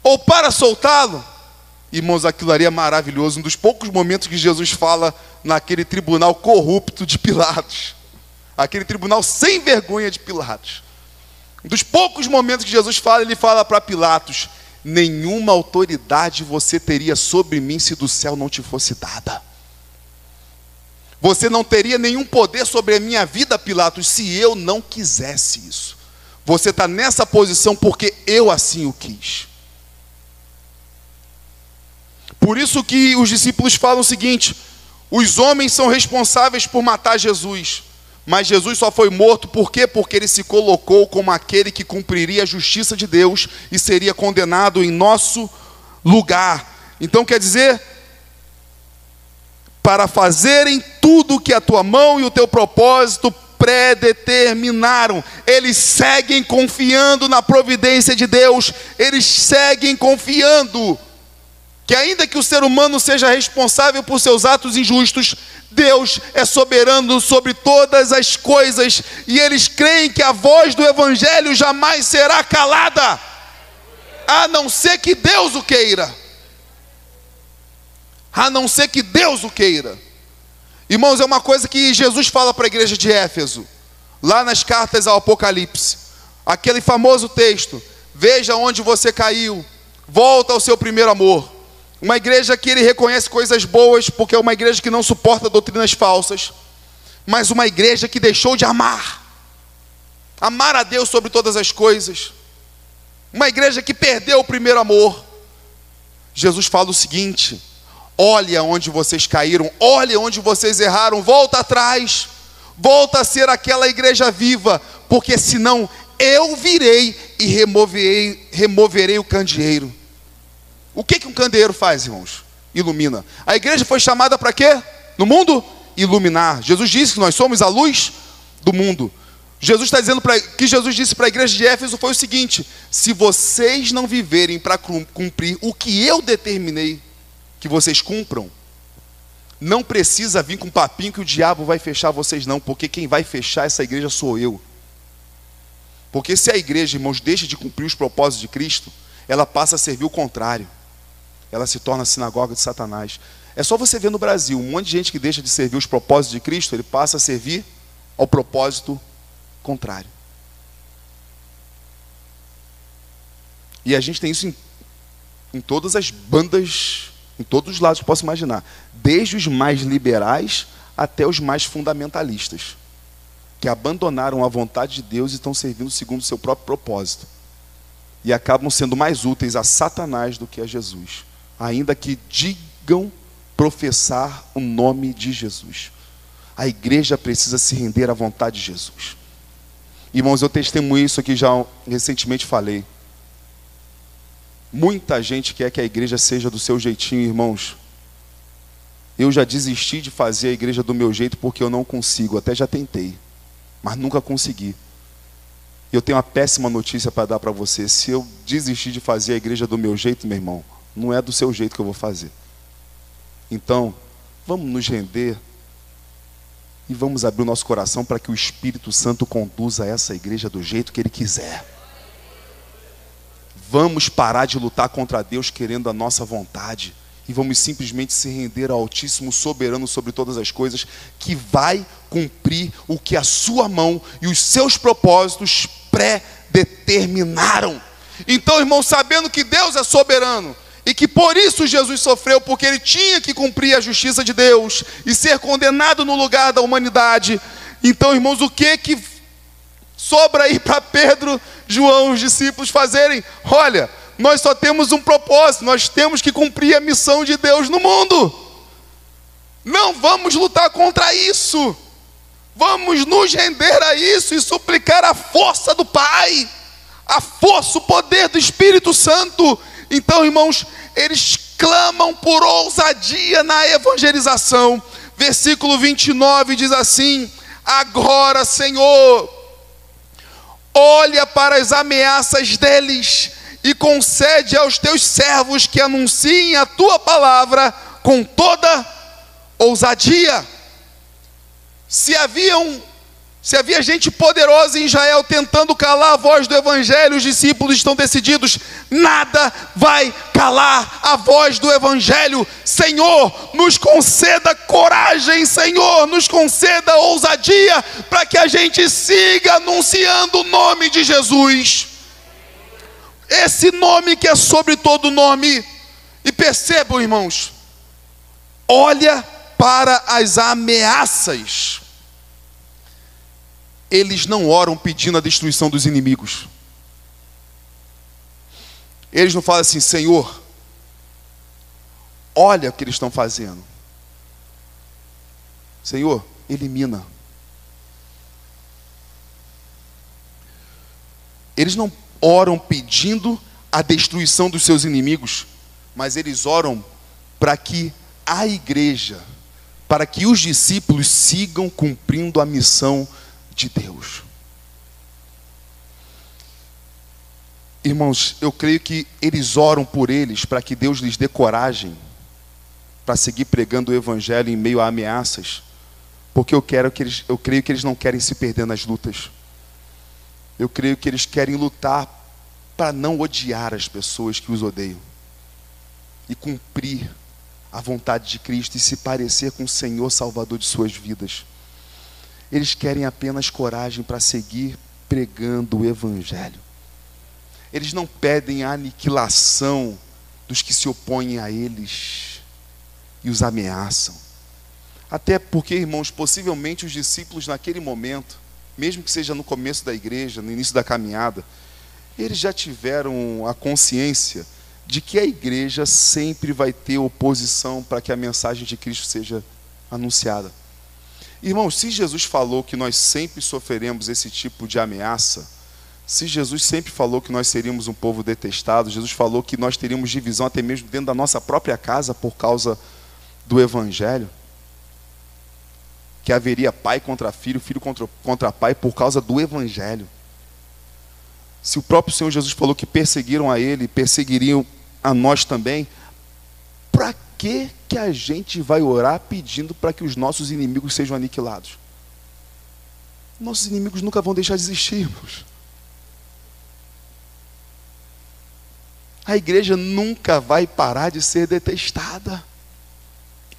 ou para soltá-lo? Irmãos, aquilo ali é maravilhoso. Um dos poucos momentos que Jesus fala naquele tribunal corrupto de Pilatos, aquele tribunal sem vergonha de Pilatos. Um dos poucos momentos que Jesus fala, ele fala para Pilatos: nenhuma autoridade você teria sobre mim se do céu não te fosse dada. Você não teria nenhum poder sobre a minha vida, Pilatos, se eu não quisesse isso. Você está nessa posição porque eu assim o quis. Por isso que os discípulos falam o seguinte: os homens são responsáveis por matar Jesus, mas Jesus só foi morto por quê? Porque ele se colocou como aquele que cumpriria a justiça de Deus e seria condenado em nosso lugar. Então quer dizer, para fazerem tudo que a tua mão e o teu propósito predeterminaram. Eles seguem confiando na providência de Deus, eles seguem confiando que ainda que o ser humano seja responsável por seus atos injustos, Deus é soberano sobre todas as coisas, e eles creem que a voz do Evangelho jamais será calada, a não ser que Deus o queira. A não ser que Deus o queira. Irmãos, é uma coisa que Jesus fala para a igreja de Éfeso, lá nas cartas ao Apocalipse, aquele famoso texto: veja onde você caiu, volta ao seu primeiro amor. Uma igreja que ele reconhece coisas boas, porque é uma igreja que não suporta doutrinas falsas, mas uma igreja que deixou de amar a Deus sobre todas as coisas, uma igreja que perdeu o primeiro amor. Jesus fala o seguinte: olha onde vocês caíram, olha onde vocês erraram, volta atrás, volta a ser aquela igreja viva, porque senão eu virei e removerei o candeeiro. O que um candeeiro faz, irmãos? Ilumina. A igreja foi chamada para quê? No mundo? Iluminar. Jesus disse que nós somos a luz do mundo. Jesus está dizendo que Jesus disse para a igreja de Éfeso foi o seguinte: se vocês não viverem para cumprir o que eu determinei que vocês cumpram, não precisa vir com papinho que o diabo vai fechar vocês não, porque quem vai fechar essa igreja sou eu. Porque se a igreja, irmãos, deixa de cumprir os propósitos de Cristo, ela passa a servir o contrário. Ela se torna a sinagoga de Satanás. É só você ver no Brasil, um monte de gente que deixa de servir os propósitos de Cristo, ele passa a servir ao propósito contrário. E a gente tem isso em todas as bandas, em todos os lados que posso imaginar, desde os mais liberais até os mais fundamentalistas, que abandonaram a vontade de Deus e estão servindo segundo o seu próprio propósito, e acabam sendo mais úteis a Satanás do que a Jesus, ainda que digam professar o nome de Jesus. A igreja precisa se render à vontade de Jesus. Irmãos, eu testemunho isso aqui, já recentemente falei. Muita gente quer que a igreja seja do seu jeitinho, irmãos. Eu já desisti de fazer a igreja do meu jeito porque eu não consigo, até já tentei, mas nunca consegui. Eu tenho uma péssima notícia para dar para você: se eu desistir de fazer a igreja do meu jeito, meu irmão, não é do seu jeito que eu vou fazer. Então, vamos nos render e vamos abrir o nosso coração para que o Espírito Santo conduza essa igreja do jeito que Ele quiser. Vamos parar de lutar contra Deus querendo a nossa vontade e vamos simplesmente se render ao Altíssimo, soberano sobre todas as coisas, que vai cumprir o que a sua mão e os seus propósitos pré-determinaram. Então, irmão, sabendo que Deus é soberano e que por isso Jesus sofreu, porque Ele tinha que cumprir a justiça de Deus e ser condenado no lugar da humanidade, então, irmãos, o que sobra aí para Pedro, João, os discípulos fazerem? Olha, nós só temos um propósito, nós temos que cumprir a missão de Deus no mundo. Não vamos lutar contra isso. Vamos nos render a isso e suplicar a força do Pai, a força, o poder do Espírito Santo. Então, irmãos, eles clamam por ousadia na evangelização. Versículo 29 diz assim: agora, Senhor, olha para as ameaças deles e concede aos teus servos que anunciem a tua palavra com toda ousadia. Se havia gente poderosa em Israel tentando calar a voz do evangelho, os discípulos estão decididos: nada vai calar a voz do evangelho. Senhor, nos conceda coragem, Senhor, nos conceda ousadia, para que a gente siga anunciando o nome de Jesus, esse nome que é sobre todo nome. E percebam, irmãos, olha para as ameaças. Eles não oram pedindo a destruição dos inimigos. Eles não falam assim: Senhor, olha o que eles estão fazendo. Senhor, elimina. Eles não oram pedindo a destruição dos seus inimigos, mas eles oram para que a igreja, para que os discípulos sigam cumprindo a missão de Deus. Irmãos, eu creio que eles oram por eles para que Deus lhes dê coragem para seguir pregando o evangelho em meio a ameaças, porque eu creio que eles não querem se perder nas lutas. Eu creio que eles querem lutar para não odiar as pessoas que os odeiam e cumprir a vontade de Cristo e se parecer com o Senhor Salvador de suas vidas. Eles querem apenas coragem para seguir pregando o evangelho. Eles não pedem a aniquilação dos que se opõem a eles e os ameaçam. Até porque, irmãos, possivelmente os discípulos naquele momento, mesmo que seja no começo da igreja, no início da caminhada, eles já tiveram a consciência de que a igreja sempre vai ter oposição para que a mensagem de Cristo seja anunciada. Irmãos, se Jesus falou que nós sempre sofreremos esse tipo de ameaça, se Jesus sempre falou que nós seríamos um povo detestado, Jesus falou que nós teríamos divisão até mesmo dentro da nossa própria casa por causa do evangelho, que haveria pai contra filho, filho contra pai por causa do evangelho. Se o próprio Senhor Jesus falou que perseguiram a ele, perseguiriam a nós também, para que a gente vai orar pedindo para que os nossos inimigos sejam aniquilados? Nossos inimigos nunca vão deixar de existir, irmãos. A igreja nunca vai parar de ser detestada.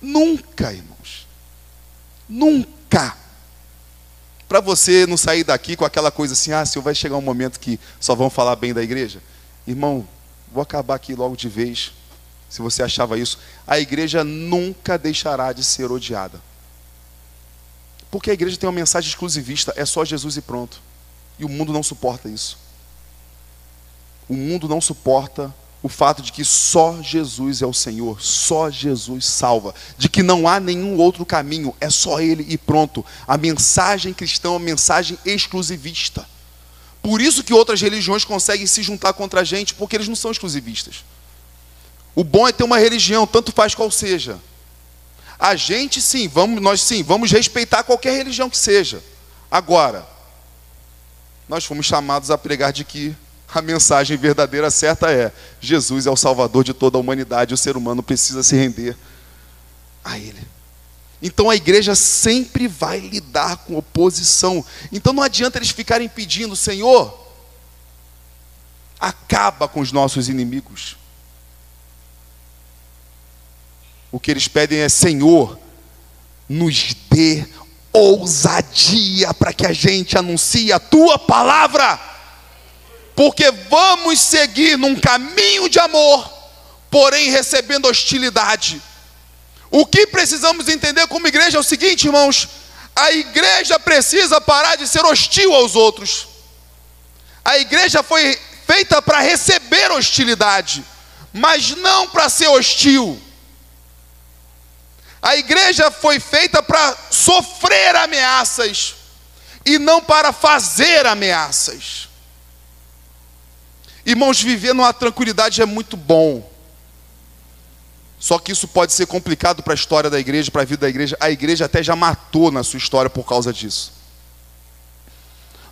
Nunca, irmãos. Nunca. Para você não sair daqui com aquela coisa assim: ah, Senhor, vai chegar um momento que só vão falar bem da igreja. Irmão, vou acabar aqui logo de vez. Se você achava isso, a igreja nunca deixará de ser odiada. Porque a igreja tem uma mensagem exclusivista: é só Jesus e pronto. E o mundo não suporta isso. O mundo não suporta o fato de que só Jesus é o Senhor, só Jesus salva, de que não há nenhum outro caminho, é só Ele e pronto. A mensagem cristã é uma mensagem exclusivista. Por isso que outras religiões conseguem se juntar contra a gente, porque eles não são exclusivistas. O bom é ter uma religião, tanto faz qual seja. A gente nós vamos respeitar qualquer religião que seja. Agora, nós fomos chamados a pregar de que a mensagem verdadeira certa é: Jesus é o Salvador de toda a humanidade, o ser humano precisa se render a Ele. Então a igreja sempre vai lidar com oposição. Então não adianta eles ficarem pedindo: Senhor, acaba com os nossos inimigos. O que eles pedem é: Senhor, nos dê ousadia para que a gente anuncie a Tua palavra, porque vamos seguir num caminho de amor, porém recebendo hostilidade. O que precisamos entender como igreja é o seguinte, irmãos: a igreja precisa parar de ser hostil aos outros. A igreja foi feita para receber hostilidade, mas não para ser hostil. A igreja foi feita para sofrer ameaças e não para fazer ameaças. Irmãos, viver numa tranquilidade é muito bom. Só que isso pode ser complicado para a história da igreja, para a vida da igreja. A igreja até já matou na sua história por causa disso.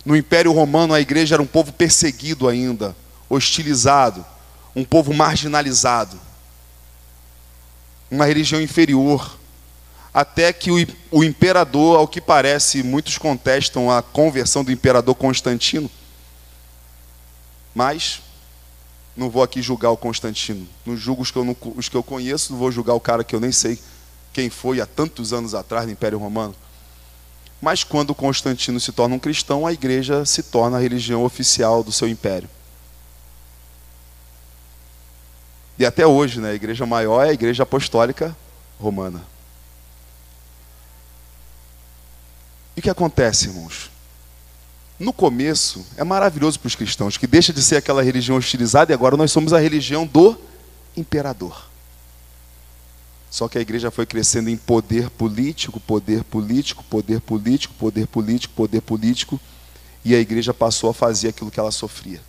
No Império Romano, a igreja era um povo perseguido ainda, hostilizado, um povo marginalizado, uma religião inferior. Até que o imperador, ao que parece, muitos contestam a conversão do imperador Constantino, mas não vou aqui julgar o Constantino. Não julgo os que eu conheço, não vou julgar o cara que eu nem sei quem foi há tantos anos atrás no Império Romano. Mas quando Constantino se torna um cristão, a igreja se torna a religião oficial do seu império. E até hoje, né, a igreja maior é a igreja apostólica romana. E o que acontece, irmãos? No começo, é maravilhoso para os cristãos, que deixa de ser aquela religião hostilizada e agora nós somos a religião do imperador. Só que a igreja foi crescendo em poder político, poder político, poder político, poder político, poder político, e a igreja passou a fazer aquilo que ela sofria.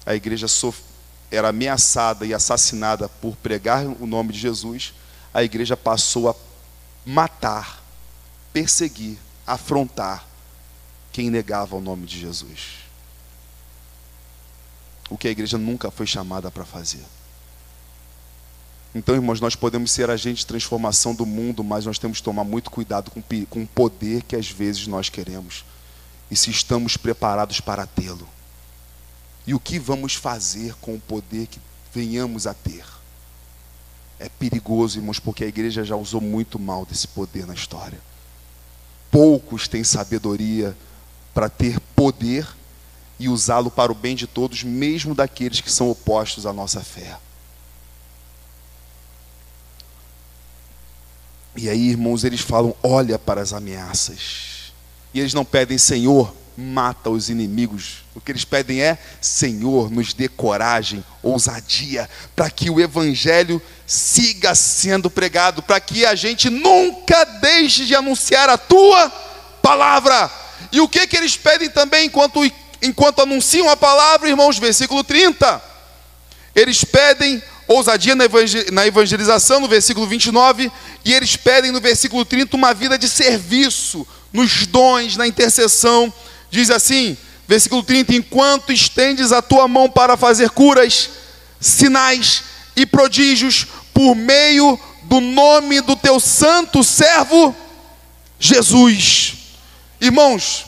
A igreja era ameaçada e assassinada por pregar o nome de Jesus. A igreja passou a matar, perseguir, afrontar quem negava o nome de Jesus. O que a igreja nunca foi chamada para fazer. Então, irmãos, nós podemos ser agentes de transformação do mundo, mas nós temos que tomar muito cuidado com o poder que às vezes nós queremos. E se estamos preparados para tê-lo. E o que vamos fazer com o poder que venhamos a ter? É perigoso, irmãos, porque a igreja já usou muito mal desse poder na história. Poucos têm sabedoria para ter poder e usá-lo para o bem de todos, mesmo daqueles que são opostos à nossa fé. E aí, irmãos, eles falam, olha para as ameaças. E eles não pedem, Senhor, mata os inimigos. O que eles pedem é, Senhor, nos dê coragem, ousadia, para que o evangelho siga sendo pregado, para que a gente nunca deixe de anunciar a tua palavra. E o que eles pedem também enquanto anunciam a palavra, irmãos? Versículo 30. Eles pedem ousadia na evangelização, no versículo 29, e eles pedem no versículo 30 uma vida de serviço, nos dons, na intercessão. Diz assim, versículo 30, enquanto estendes a tua mão para fazer curas, sinais e prodígios, por meio do nome do teu santo servo, Jesus. Irmãos,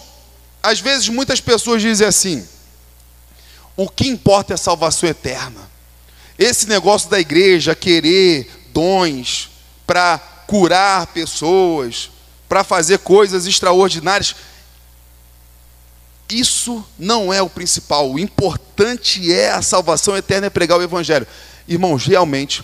às vezes muitas pessoas dizem assim, o que importa é a salvação eterna. Esse negócio da igreja querer dons para curar pessoas, para fazer coisas extraordinárias, isso não é o principal. O importante é a salvação eterna, é pregar o evangelho. Irmãos, realmente,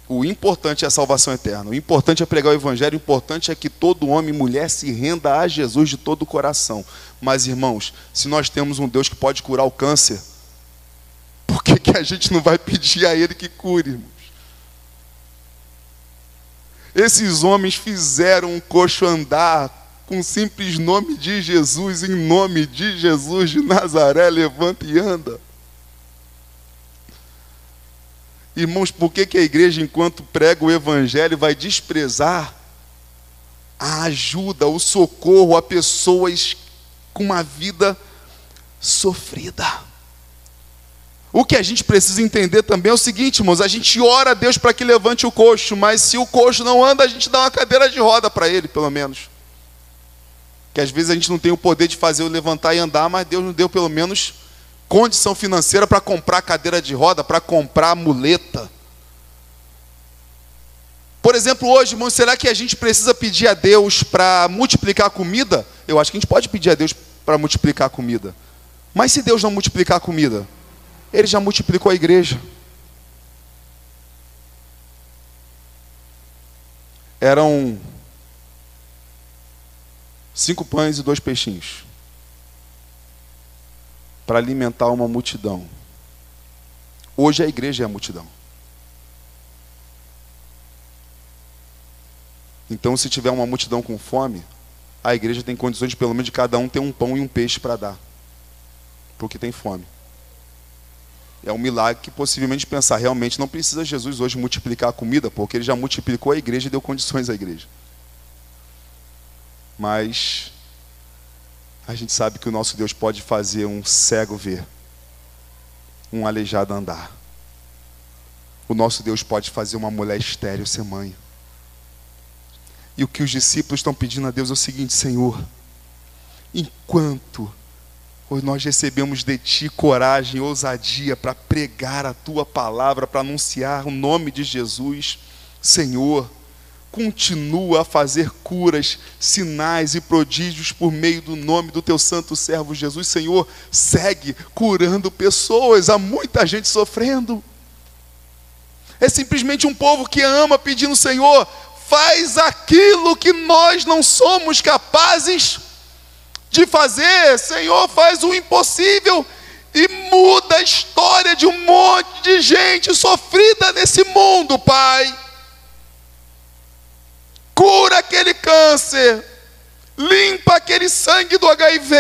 o importante é a salvação eterna. O importante é pregar o evangelho. O importante é que todo homem e mulher se renda a Jesus de todo o coração. Mas, irmãos, se nós temos um Deus que pode curar o câncer, por que a gente não vai pedir a Ele que cure, irmãos? Esses homens fizeram um coxo andar com o simples nome de Jesus, em nome de Jesus de Nazaré, levanta e anda. Irmãos, por que a igreja, enquanto prega o evangelho, vai desprezar a ajuda, o socorro a pessoas com uma vida sofrida? O que a gente precisa entender também é o seguinte, irmãos, a gente ora a Deus para que levante o coxo, mas se o coxo não anda, a gente dá uma cadeira de roda para ele, pelo menos. Que às vezes a gente não tem o poder de fazer o levantar e andar, mas Deus nos deu pelo menos condição financeira para comprar cadeira de roda, para comprar muleta. Por exemplo, hoje, irmãos, será que a gente precisa pedir a Deus para multiplicar a comida? Eu acho que a gente pode pedir a Deus para multiplicar a comida. Mas se Deus não multiplicar a comida, Ele já multiplicou a igreja. Eram 5 pães e 2 peixinhos para alimentar uma multidão. Hoje a igreja é a multidão. Então, se tiver uma multidão com fome, a igreja tem condições de pelo menos de cada um ter um pão e um peixe para dar, porque tem fome. É um milagre que possivelmente pensar, realmente não precisa Jesus hoje multiplicar a comida, porque ele já multiplicou a igreja e deu condições à igreja. Mas a gente sabe que o nosso Deus pode fazer um cego ver, um aleijado andar. O nosso Deus pode fazer uma mulher estéril ser mãe. E o que os discípulos estão pedindo a Deus é o seguinte: Senhor, enquanto nós recebemos de Ti coragem e ousadia para pregar a Tua palavra, para anunciar o nome de Jesus, Senhor, continua a fazer curas, sinais e prodígios por meio do nome do Teu santo servo Jesus. Senhor, segue curando pessoas, há muita gente sofrendo. É simplesmente um povo que ama pedindo: Senhor, faz aquilo que nós não somos capazes de fazer. Senhor, faz o impossível e muda a história de um monte de gente sofrida nesse mundo, Pai. Cura aquele câncer, limpa aquele sangue do HIV,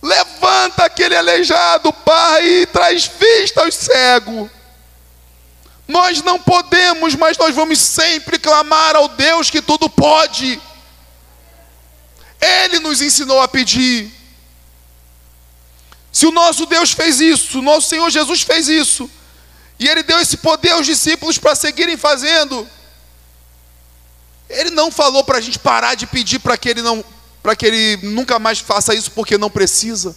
levanta aquele aleijado, Pai, e traz vista aos cegos. Nós não podemos, mas nós vamos sempre clamar ao Deus que tudo pode. Ele nos ensinou a pedir. Se o nosso Deus fez isso, o nosso Senhor Jesus fez isso, e Ele deu esse poder aos discípulos para seguirem fazendo, Ele não falou para a gente parar de pedir para que Ele nunca mais faça isso, porque não precisa.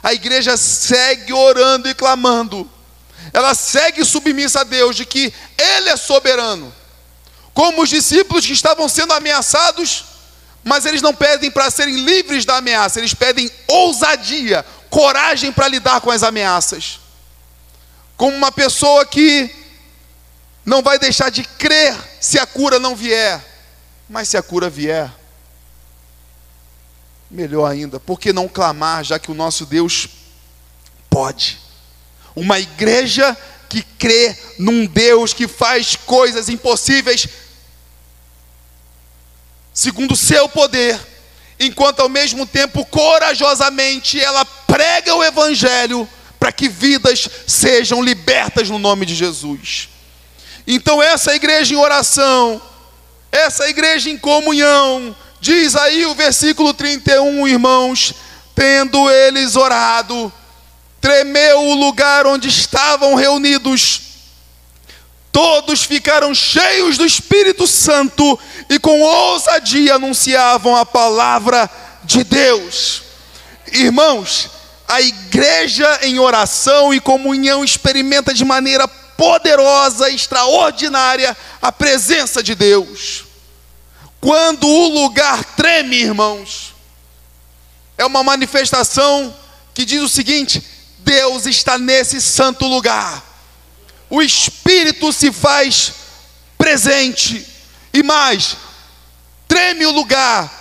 A igreja segue orando e clamando. Ela segue submissa a Deus, de que Ele é soberano. Como os discípulos que estavam sendo ameaçados, mas eles não pedem para serem livres da ameaça, eles pedem ousadia, coragem para lidar com as ameaças. Como uma pessoa que não vai deixar de crer se a cura não vier, mas se a cura vier, melhor ainda, por que não clamar, já que o nosso Deus pode? Uma igreja que crê num Deus que faz coisas impossíveis segundo o seu poder, enquanto ao mesmo tempo corajosamente ela prega o evangelho para que vidas sejam libertas no nome de Jesus. Então essa igreja em oração, essa igreja em comunhão, diz aí o versículo 31, irmãos: tendo eles orado, tremeu o lugar onde estavam reunidos. Todos ficaram cheios do Espírito Santo e com ousadia anunciavam a palavra de Deus. Irmãos, a igreja em oração e comunhão experimenta de maneira poderosa, extraordinária, a presença de Deus. Quando o lugar treme, irmãos, é uma manifestação que diz o seguinte: Deus está nesse santo lugar. O Espírito se faz presente. E mais, treme o lugar,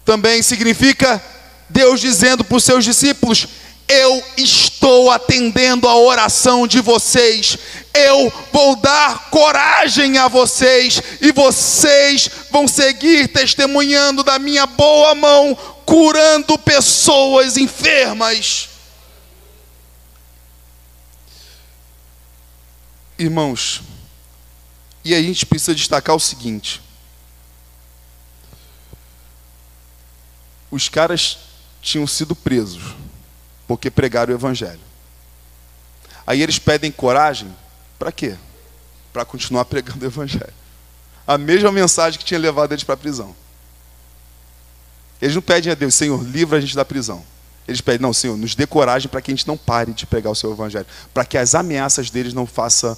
também significa Deus dizendo para os seus discípulos: eu estou atendendo a oração de vocês, eu vou dar coragem a vocês, e vocês vão seguir testemunhando da minha boa mão, curando pessoas enfermas. Irmãos, e a gente precisa destacar o seguinte: os caras tinham sido presos porque pregaram o evangelho. Aí eles pedem coragem para quê? Para continuar pregando o evangelho. A mesma mensagem que tinha levado eles para a prisão. Eles não pedem a Deus: Senhor, livra a gente da prisão. Eles pedem: não, Senhor, nos dê coragem para que a gente não pare de pregar o seu evangelho, para que as ameaças deles não façam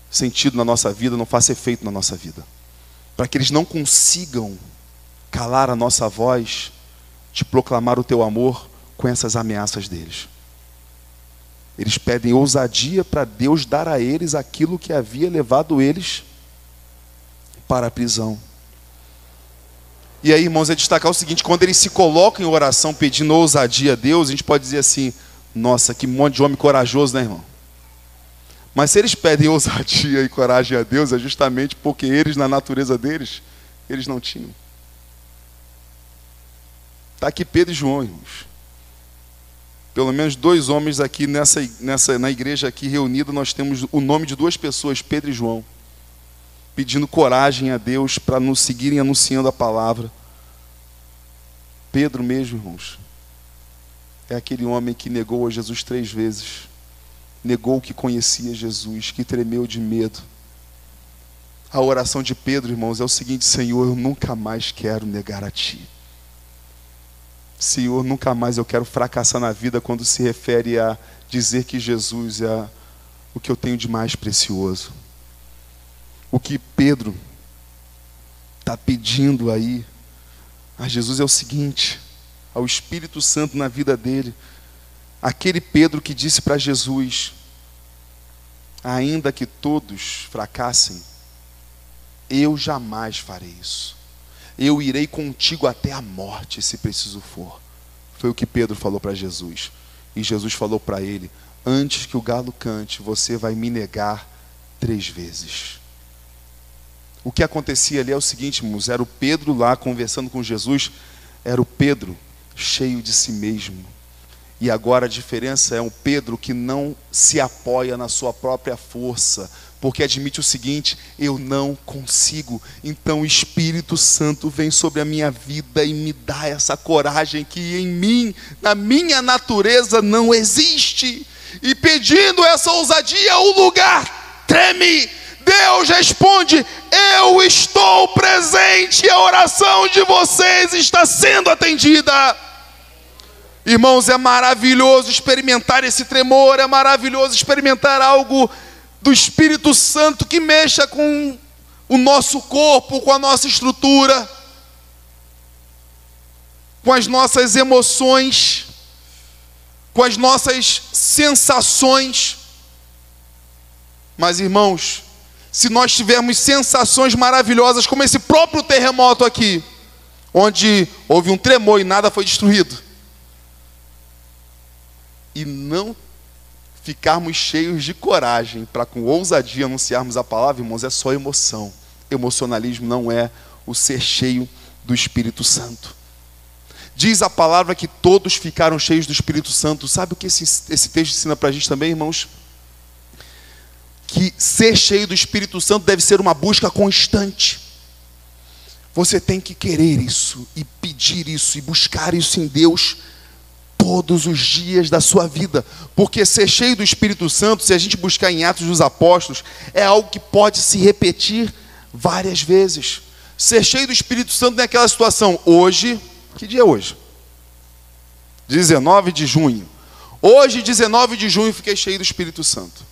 sentido na nossa vida, não façam efeito na nossa vida, para que eles não consigam calar a nossa voz de proclamar o teu amor com essas ameaças deles. Eles pedem ousadia para Deus dar a eles aquilo que havia levado eles para a prisão. E aí, irmãos, é destacar o seguinte: quando eles se colocam em oração pedindo ousadia a Deus, a gente pode dizer assim: nossa, que monte de homem corajoso, né, irmão? Mas se eles pedem ousadia e coragem a Deus, é justamente porque eles, na natureza deles, eles não tinham. Está aqui Pedro e João, irmãos. Pelo menos 2 homens aqui na igreja aqui reunida, nós temos o nome de 2 pessoas, Pedro e João, pedindo coragem a Deus para nos seguirem anunciando a palavra. Pedro mesmo, irmãos, é aquele homem que negou a Jesus 3 vezes. Negou que conhecia Jesus, que tremeu de medo. A oração de Pedro, irmãos, é o seguinte: Senhor, eu nunca mais quero negar a Ti. Senhor, nunca mais eu quero fracassar na vida quando se refere a dizer que Jesus é o que eu tenho de mais precioso. O que Pedro está pedindo aí a Jesus é o seguinte, ao Espírito Santo na vida dele. Aquele Pedro que disse para Jesus: ainda que todos fracassem, eu jamais farei isso. Eu irei contigo até a morte, se preciso for. Foi o que Pedro falou para Jesus. E Jesus falou para ele: antes que o galo cante, você vai me negar 3 vezes. O que acontecia ali é o seguinte, irmãos, era o Pedro lá conversando com Jesus, era o Pedro cheio de si mesmo. E agora a diferença é um Pedro que não se apoia na sua própria força, porque admite o seguinte: eu não consigo. Então o Espírito Santo vem sobre a minha vida e me dá essa coragem que em mim, na minha natureza, não existe. E pedindo essa ousadia, o lugar treme. Deus responde: eu estou presente, a oração de vocês está sendo atendida. Irmãos, é maravilhoso experimentar esse tremor, é maravilhoso experimentar algo do Espírito Santo que mexa com o nosso corpo, com a nossa estrutura, com as nossas emoções, com as nossas sensações. Mas, irmãos, se nós tivermos sensações maravilhosas, como esse próprio terremoto aqui, onde houve um tremor e nada foi destruído, e não ficarmos cheios de coragem para com ousadia anunciarmos a palavra, irmãos, é só emoção. Emocionalismo não é o ser cheio do Espírito Santo. Diz a palavra que todos ficaram cheios do Espírito Santo. Sabe o que esse texto ensina para a gente também, irmãos? Que ser cheio do Espírito Santo deve ser uma busca constante. Você tem que querer isso, e pedir isso, e buscar isso em Deus todos os dias da sua vida, porque ser cheio do Espírito Santo, se a gente buscar em Atos dos Apóstolos, é algo que pode se repetir várias vezes. Ser cheio do Espírito Santo não é aquela situação, hoje, que dia é hoje? 19 de junho. Hoje, 19 de junho, fiquei cheio do Espírito Santo.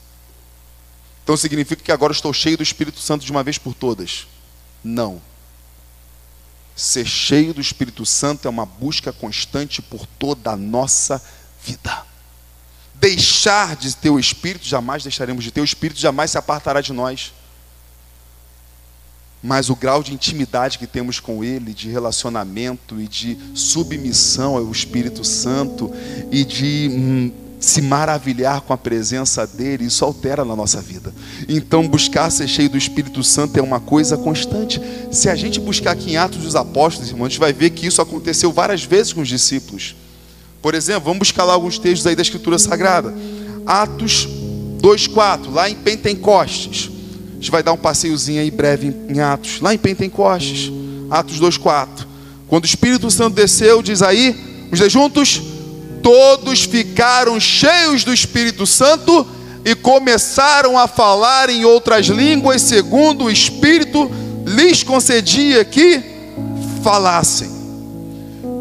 Então significa que agora estou cheio do Espírito Santo de uma vez por todas? Não. Ser cheio do Espírito Santo é uma busca constante por toda a nossa vida. Deixar de ter o Espírito, jamais deixaremos de ter. O Espírito jamais se apartará de nós. Mas o grau de intimidade que temos com Ele, de relacionamento e de submissão ao Espírito Santo e de se maravilhar com a presença dEle, isso altera na nossa vida. Então buscar ser cheio do Espírito Santo é uma coisa constante. Se a gente buscar aqui em Atos dos Apóstolos, irmãos, a gente vai ver que isso aconteceu várias vezes com os discípulos. Por exemplo, vamos buscar lá alguns textos aí da Escritura Sagrada. Atos 2:4, lá em Pentecostes. A gente vai dar um passeiozinho aí breve em Atos. Lá em Pentecostes, Atos 2:4. Quando o Espírito Santo desceu, diz aí, vamos ler juntos? Todos ficaram cheios do Espírito Santo e começaram a falar em outras línguas, segundo o Espírito lhes concedia que falassem.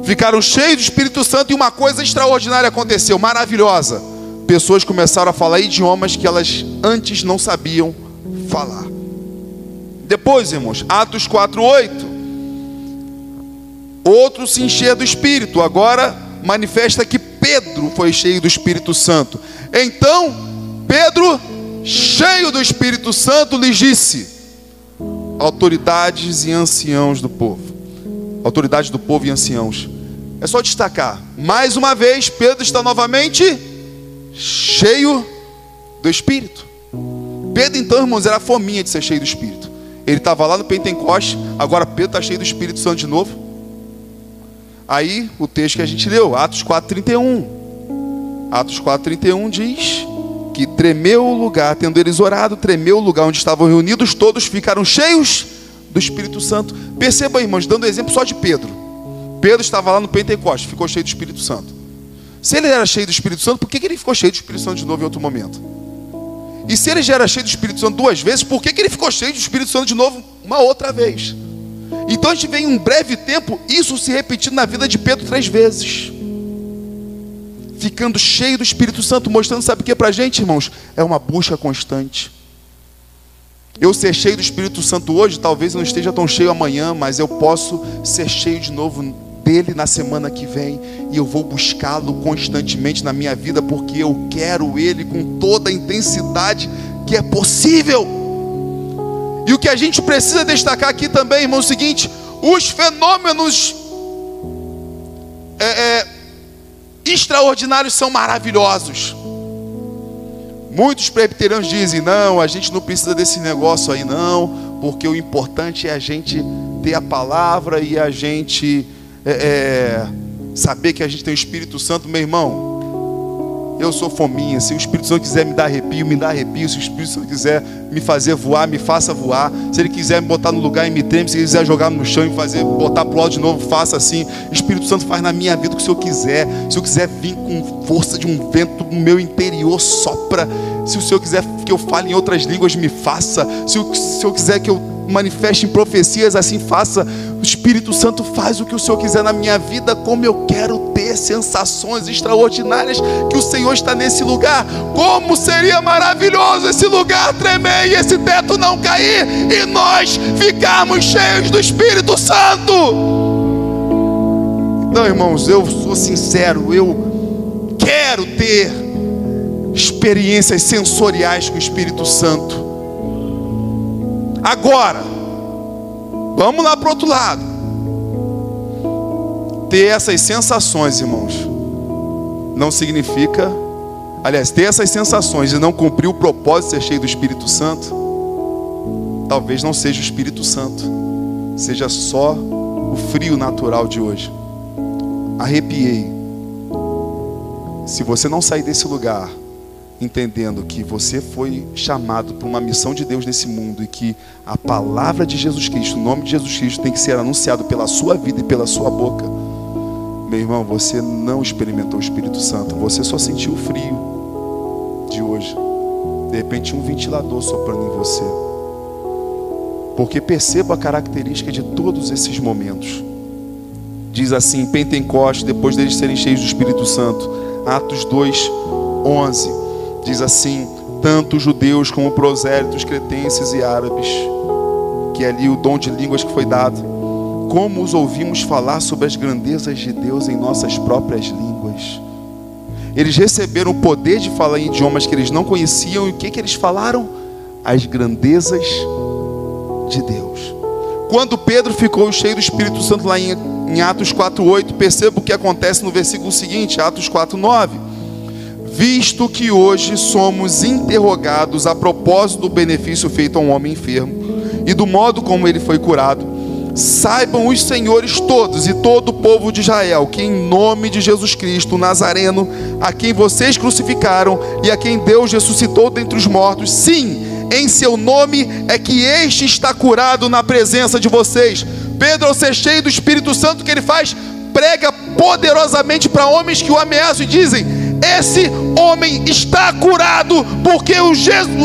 Ficaram cheios do Espírito Santo e uma coisa extraordinária aconteceu, maravilhosa. Pessoas começaram a falar idiomas que elas antes não sabiam falar. Depois, irmãos, Atos 4:8. Outro se encher do Espírito. Agora manifesta que Pedro foi cheio do Espírito Santo. Então, Pedro, cheio do Espírito Santo, lhes disse: autoridades e anciãos do povo. Autoridades do povo e anciãos. É só destacar, mais uma vez, Pedro está novamente cheio do Espírito. Pedro então, irmãos, era a fominha de ser cheio do Espírito. Ele estava lá no Pentecoste, agora Pedro está cheio do Espírito Santo de novo. Aí o texto que a gente leu, Atos 4:31. Atos 4:31 diz que tremeu o lugar, tendo eles orado, tremeu o lugar onde estavam reunidos, todos ficaram cheios do Espírito Santo. Perceba, irmãos, dando exemplo só de Pedro. Pedro estava lá no Pentecoste, ficou cheio do Espírito Santo. Se ele era cheio do Espírito Santo, por que ele ficou cheio do Espírito Santo de novo em outro momento? E se ele já era cheio do Espírito Santo 2 vezes, por que ele ficou cheio do Espírito Santo de novo uma outra vez? Então a gente vê em um breve tempo isso se repetindo na vida de Pedro 3 vezes. Ficando cheio do Espírito Santo, mostrando, sabe o que para a gente, irmãos? É uma busca constante. Eu ser cheio do Espírito Santo hoje, talvez eu não esteja tão cheio amanhã, mas eu posso ser cheio de novo dele na semana que vem, e eu vou buscá-lo constantemente na minha vida, porque eu quero ele com toda a intensidade que é possível. E o que a gente precisa destacar aqui também, irmão, é o seguinte: os fenômenos extraordinários são maravilhosos. Muitos presbiterianos dizem: não, a gente não precisa desse negócio aí não, porque o importante é a gente ter a palavra e a gente saber que a gente tem o Espírito Santo. Meu irmão, eu sou fominha. Se o Espírito Santo quiser me dar arrepio, me dá arrepio. Se o Espírito Santo quiser me fazer voar, me faça voar. Se ele quiser me botar no lugar e me treme, se ele quiser jogar no chão e fazer, botar pro lado de novo, faça assim. O Espírito Santo faz na minha vida o que o Senhor quiser. Se eu quiser vir com força de um vento no meu interior, sopra. Se o Senhor quiser que eu fale em outras línguas, me faça. Se o Senhor quiser que eu manifeste em profecias, assim faça. O Espírito Santo faz o que o Senhor quiser na minha vida, como eu quero ter sensações extraordinárias que o Senhor está nesse lugar. Como seria maravilhoso esse lugar tremer e esse teto não cair e nós ficarmos cheios do Espírito Santo. Então, irmãos, eu sou sincero, eu quero ter experiências sensoriais com o Espírito Santo. Agora, vamos lá para o outro lado. Ter essas sensações, irmãos, não significa... Aliás, ter essas sensações e não cumprir o propósito de ser cheio do Espírito Santo, talvez não seja o Espírito Santo, seja só o frio natural de hoje. Arrepiei. Se você não sair desse lugar entendendo que você foi chamado por uma missão de Deus nesse mundo e que a palavra de Jesus Cristo, o nome de Jesus Cristo tem que ser anunciado pela sua vida e pela sua boca, meu irmão, você não experimentou o Espírito Santo, você só sentiu o frio de hoje. De repente um ventilador soprando em você. Porque perceba a característica de todos esses momentos. Diz assim, Pentecostes, depois deles serem cheios do Espírito Santo, Atos 2:11, diz assim: tanto judeus como prosélitos, cretenses e árabes, que é ali o dom de línguas que foi dado, como os ouvimos falar sobre as grandezas de Deus em nossas próprias línguas. Eles receberam o poder de falar em idiomas que eles não conheciam. E o que eles falaram? As grandezas de Deus. Quando Pedro ficou cheio do Espírito Santo lá em Atos 4:8, perceba o que acontece no versículo seguinte, Atos 4:9. Visto que hoje somos interrogados a propósito do benefício feito a um homem enfermo e do modo como ele foi curado, saibam os senhores todos e todo o povo de Israel que em nome de Jesus Cristo, o Nazareno, a quem vocês crucificaram e a quem Deus ressuscitou dentre os mortos, sim, em seu nome é que este está curado na presença de vocês. Pedro, ao ser cheio do Espírito Santo, o que ele faz? Prega poderosamente para homens que o ameaçam e dizem: esse homem está curado, porque o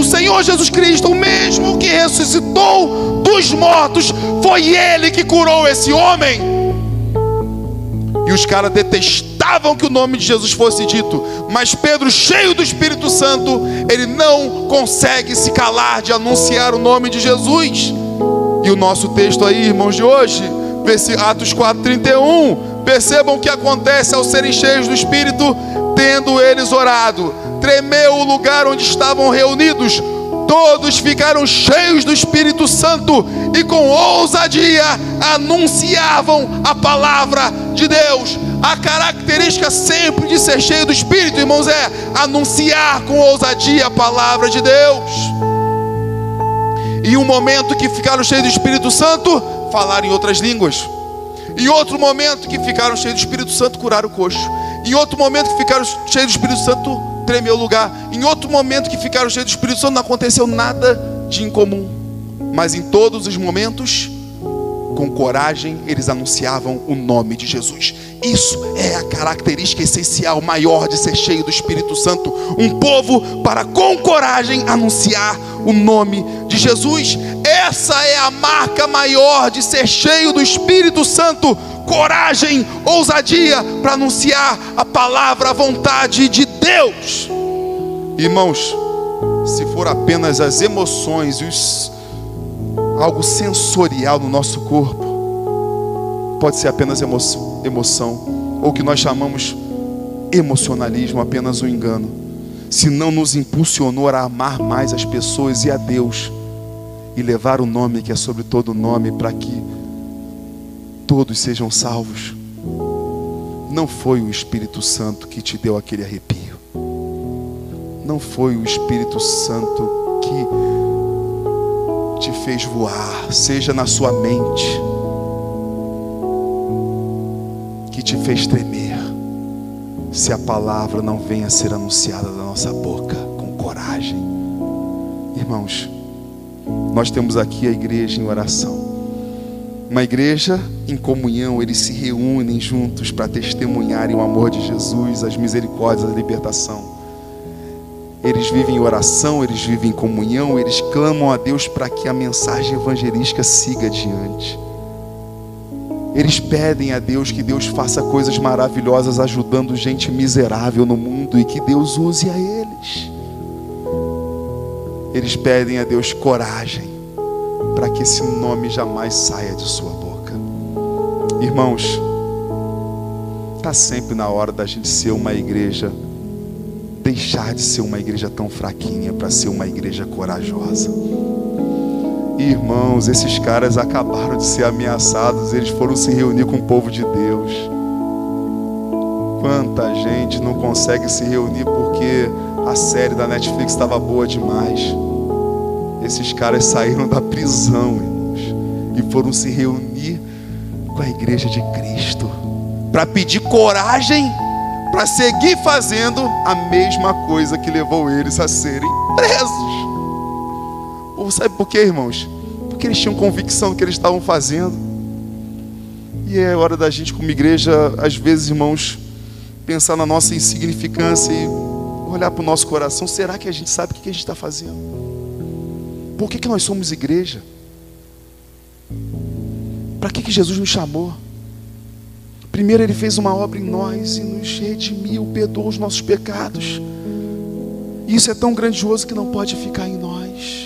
Senhor Jesus Cristo, o mesmo que ressuscitou dos mortos, foi Ele que curou esse homem. E os caras detestavam que o nome de Jesus fosse dito, mas Pedro, cheio do Espírito Santo, ele não consegue se calar de anunciar o nome de Jesus. E o nosso texto aí, irmãos, de hoje, Atos 4:31, percebam o que acontece ao serem cheios do Espírito. Tendo eles orado, tremeu o lugar onde estavam reunidos, todos ficaram cheios do Espírito Santo e com ousadia anunciavam a palavra de Deus. A característica sempre de ser cheio do Espírito, irmãos, é anunciar com ousadia a palavra de Deus. Em um momento que ficaram cheios do Espírito Santo, falaram em outras línguas. Em outro momento que ficaram cheios do Espírito Santo, curaram o coxo. Em outro momento que ficaram cheios do Espírito Santo, tremeu o lugar. Em outro momento que ficaram cheios do Espírito Santo, não aconteceu nada de incomum. Mas em todos os momentos, com coragem, eles anunciavam o nome de Jesus. Isso é a característica essencial, maior de ser cheio do Espírito Santo. Um povo para com coragem anunciar o nome de Jesus. Essa é a marca maior de ser cheio do Espírito Santo. Coragem, ousadia para anunciar a palavra, a vontade de Deus. Irmãos, se for apenas as emoções e algo sensorial no nosso corpo, pode ser apenas emoção, ou o que nós chamamos emocionalismo, apenas um engano. Se não nos impulsionou a amar mais as pessoas e a Deus, e levar o nome que é sobre todo nome, para que todos sejam salvos, não foi o Espírito Santo que te deu aquele arrepio. Não foi o Espírito Santo que te fez voar, seja na sua mente, que te fez tremer, se a palavra não vem a ser anunciada da nossa boca com coragem. Irmãos, nós temos aqui a igreja em oração, uma igreja em comunhão. Eles se reúnem juntos para testemunharem o amor de Jesus, as misericórdias, a libertação. Eles vivem em oração, eles vivem em comunhão, eles clamam a Deus para que a mensagem evangelística siga adiante. Eles pedem a Deus que Deus faça coisas maravilhosas, ajudando gente miserável no mundo, e que Deus use a eles. Eles pedem a Deus coragem para que esse nome jamais saia de sua boca. Irmãos, está sempre na hora da gente ser uma igreja, deixar de ser uma igreja tão fraquinha para ser uma igreja corajosa. Irmãos, esses caras acabaram de ser ameaçados, eles foram se reunir com o povo de Deus. Quanta gente não consegue se reunir porque a série da Netflix estava boa demais. Esses caras saíram da prisão, irmãos, e foram se reunir com a igreja de Cristo, para pedir coragem para seguir fazendo a mesma coisa que levou eles a serem presos. Sabe por quê, irmãos? Porque eles tinham convicção do que eles estavam fazendo. E é hora da gente, como igreja, às vezes, irmãos, pensar na nossa insignificância e olhar para o nosso coração. Será que a gente sabe o que a gente está fazendo? Por que nós somos igreja? Para que Jesus nos chamou? Primeiro Ele fez uma obra em nós e nos redimiu, perdoou os nossos pecados. Isso é tão grandioso que não pode ficar em nós.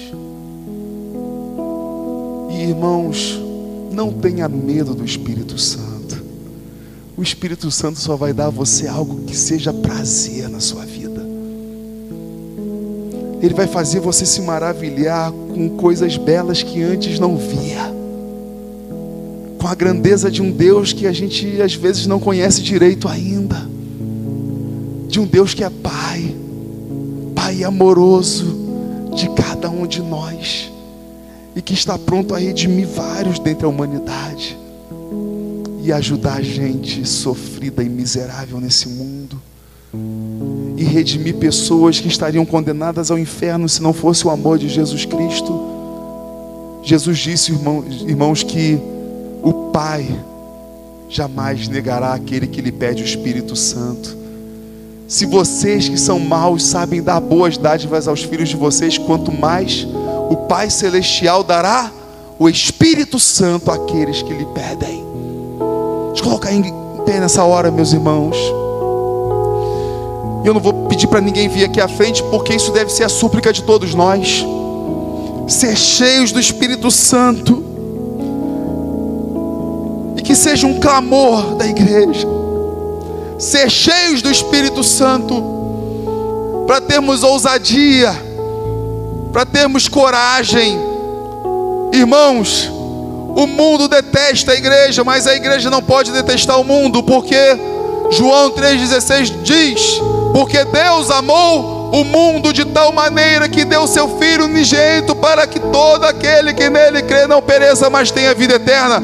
E irmãos, não tenha medo do Espírito Santo. O Espírito Santo só vai dar a você algo que seja prazer na sua vida. Ele vai fazer você se maravilhar com coisas belas que antes não via, com a grandeza de um Deus que a gente às vezes não conhece direito ainda, de um Deus que é Pai amoroso de cada um de nós, e que está pronto a redimir vários dentre a humanidade e ajudar a gente sofrida e miserável nesse mundo, e redimir pessoas que estariam condenadas ao inferno se não fosse o amor de Jesus Cristo. Jesus disse, irmãos, que o Pai jamais negará aquele que lhe pede o Espírito Santo. Se vocês que são maus sabem dar boas dádivas aos filhos de vocês, quanto mais o Pai Celestial dará o Espírito Santo àqueles que lhe pedem. Deixa eu colocar em pé nessa hora, meus irmãos. Eu não vou pedir para ninguém vir aqui à frente, porque isso deve ser a súplica de todos nós. Ser cheios do Espírito Santo. E que seja um clamor da igreja. Ser cheios do Espírito Santo, para termos ousadia, para termos coragem. Irmãos, o mundo detesta a igreja, mas a igreja não pode detestar o mundo, porque João 3,16 diz: porque Deus amou o mundo de tal maneira que deu seu Filho unigênito, para que todo aquele que nele crê não pereça, mas tenha vida eterna.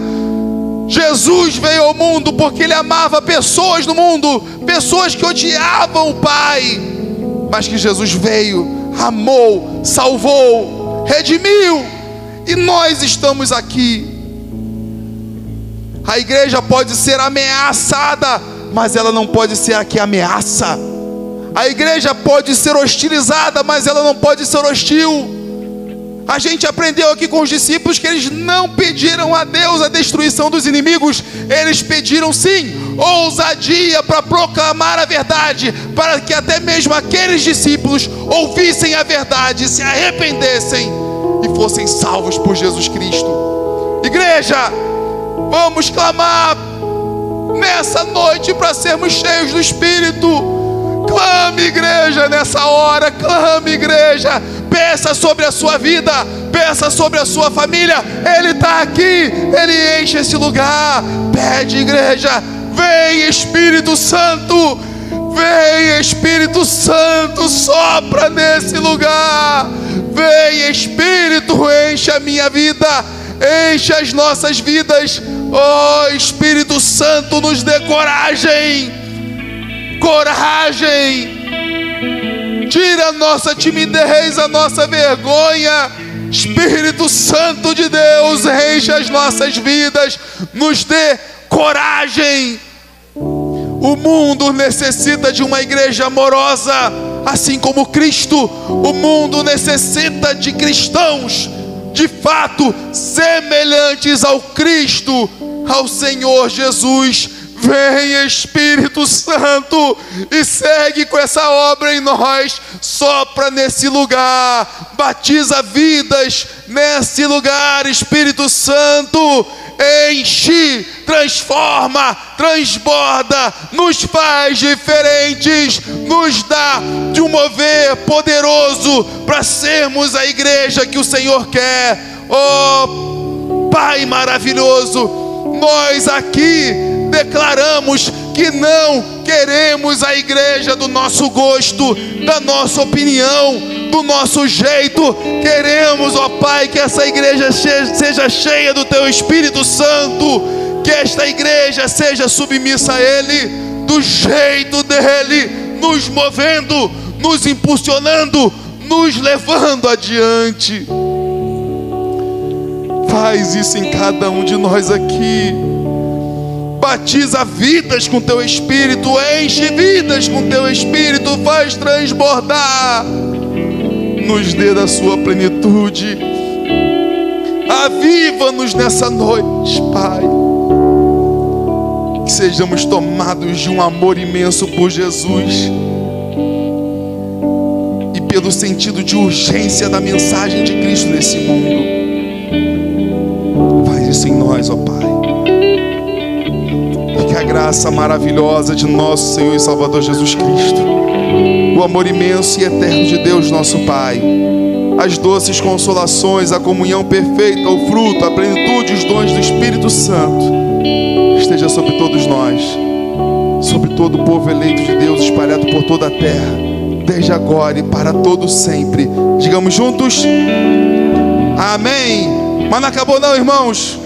Jesus veio ao mundo porque Ele amava pessoas no mundo, pessoas que odiavam o Pai, mas que Jesus veio, amou, salvou, redimiu, e nós estamos aqui. A igreja pode ser ameaçada, mas ela não pode ser a que ameaça. A igreja pode ser hostilizada, mas ela não pode ser hostil. A gente aprendeu aqui com os discípulos que eles não pediram a Deus a destruição dos inimigos. Eles pediram sim ousadia para proclamar a verdade, para que até mesmo aqueles discípulos ouvissem a verdade, se arrependessem e fossem salvos por Jesus Cristo. Igreja, vamos clamar nessa noite para sermos cheios do Espírito. Clame, igreja, nessa hora. Clame, igreja. Peça sobre a sua vida, peça sobre a sua família. Ele está aqui, Ele enche esse lugar. Pede, igreja. Vem, Espírito Santo. Vem, Espírito Santo, sopra nesse lugar. Vem, Espírito, enche a minha vida, enche as nossas vidas. Oh, Espírito Santo, nos dê coragem. Coragem. Tira a nossa timidez, a nossa vergonha. Espírito Santo de Deus, enche as nossas vidas, nos dê coragem. O mundo necessita de uma igreja amorosa, assim como Cristo. O mundo necessita de cristãos, de fato, semelhantes ao Cristo, ao Senhor Jesus. Vem, Espírito Santo, e segue com essa obra em nós. Sopra nesse lugar, batiza vidas nesse lugar. Espírito Santo, enche, transforma, transborda, nos faz diferentes, nos dá de um mover poderoso para sermos a igreja que o Senhor quer. Oh, Pai maravilhoso, nós aqui declaramos que não queremos a igreja do nosso gosto, da nossa opinião, do nosso jeito. Queremos, ó Pai, que essa igreja seja cheia do Teu Espírito Santo, que esta igreja seja submissa a Ele, do jeito dEle, nos movendo, nos impulsionando, nos levando adiante. Faz isso em cada um de nós aqui. Batiza vidas com Teu Espírito, enche vidas com Teu Espírito, faz transbordar, nos dê da Sua plenitude. Aviva-nos nessa noite, Pai, que sejamos tomados de um amor imenso por Jesus e pelo sentido de urgência da mensagem de Cristo nesse mundo. Faz isso em nós, ó Pai. A graça maravilhosa de nosso Senhor e Salvador Jesus Cristo, o amor imenso e eterno de Deus nosso Pai, as doces consolações, a comunhão perfeita, o fruto, a plenitude, os dons do Espírito Santo esteja sobre todos nós, sobre todo o povo eleito de Deus, espalhado por toda a terra, desde agora e para todo sempre. Digamos juntos, amém. Mas não acabou não, irmãos.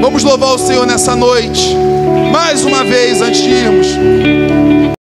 Vamos louvar o Senhor nessa noite, mais uma vez, antes de irmos.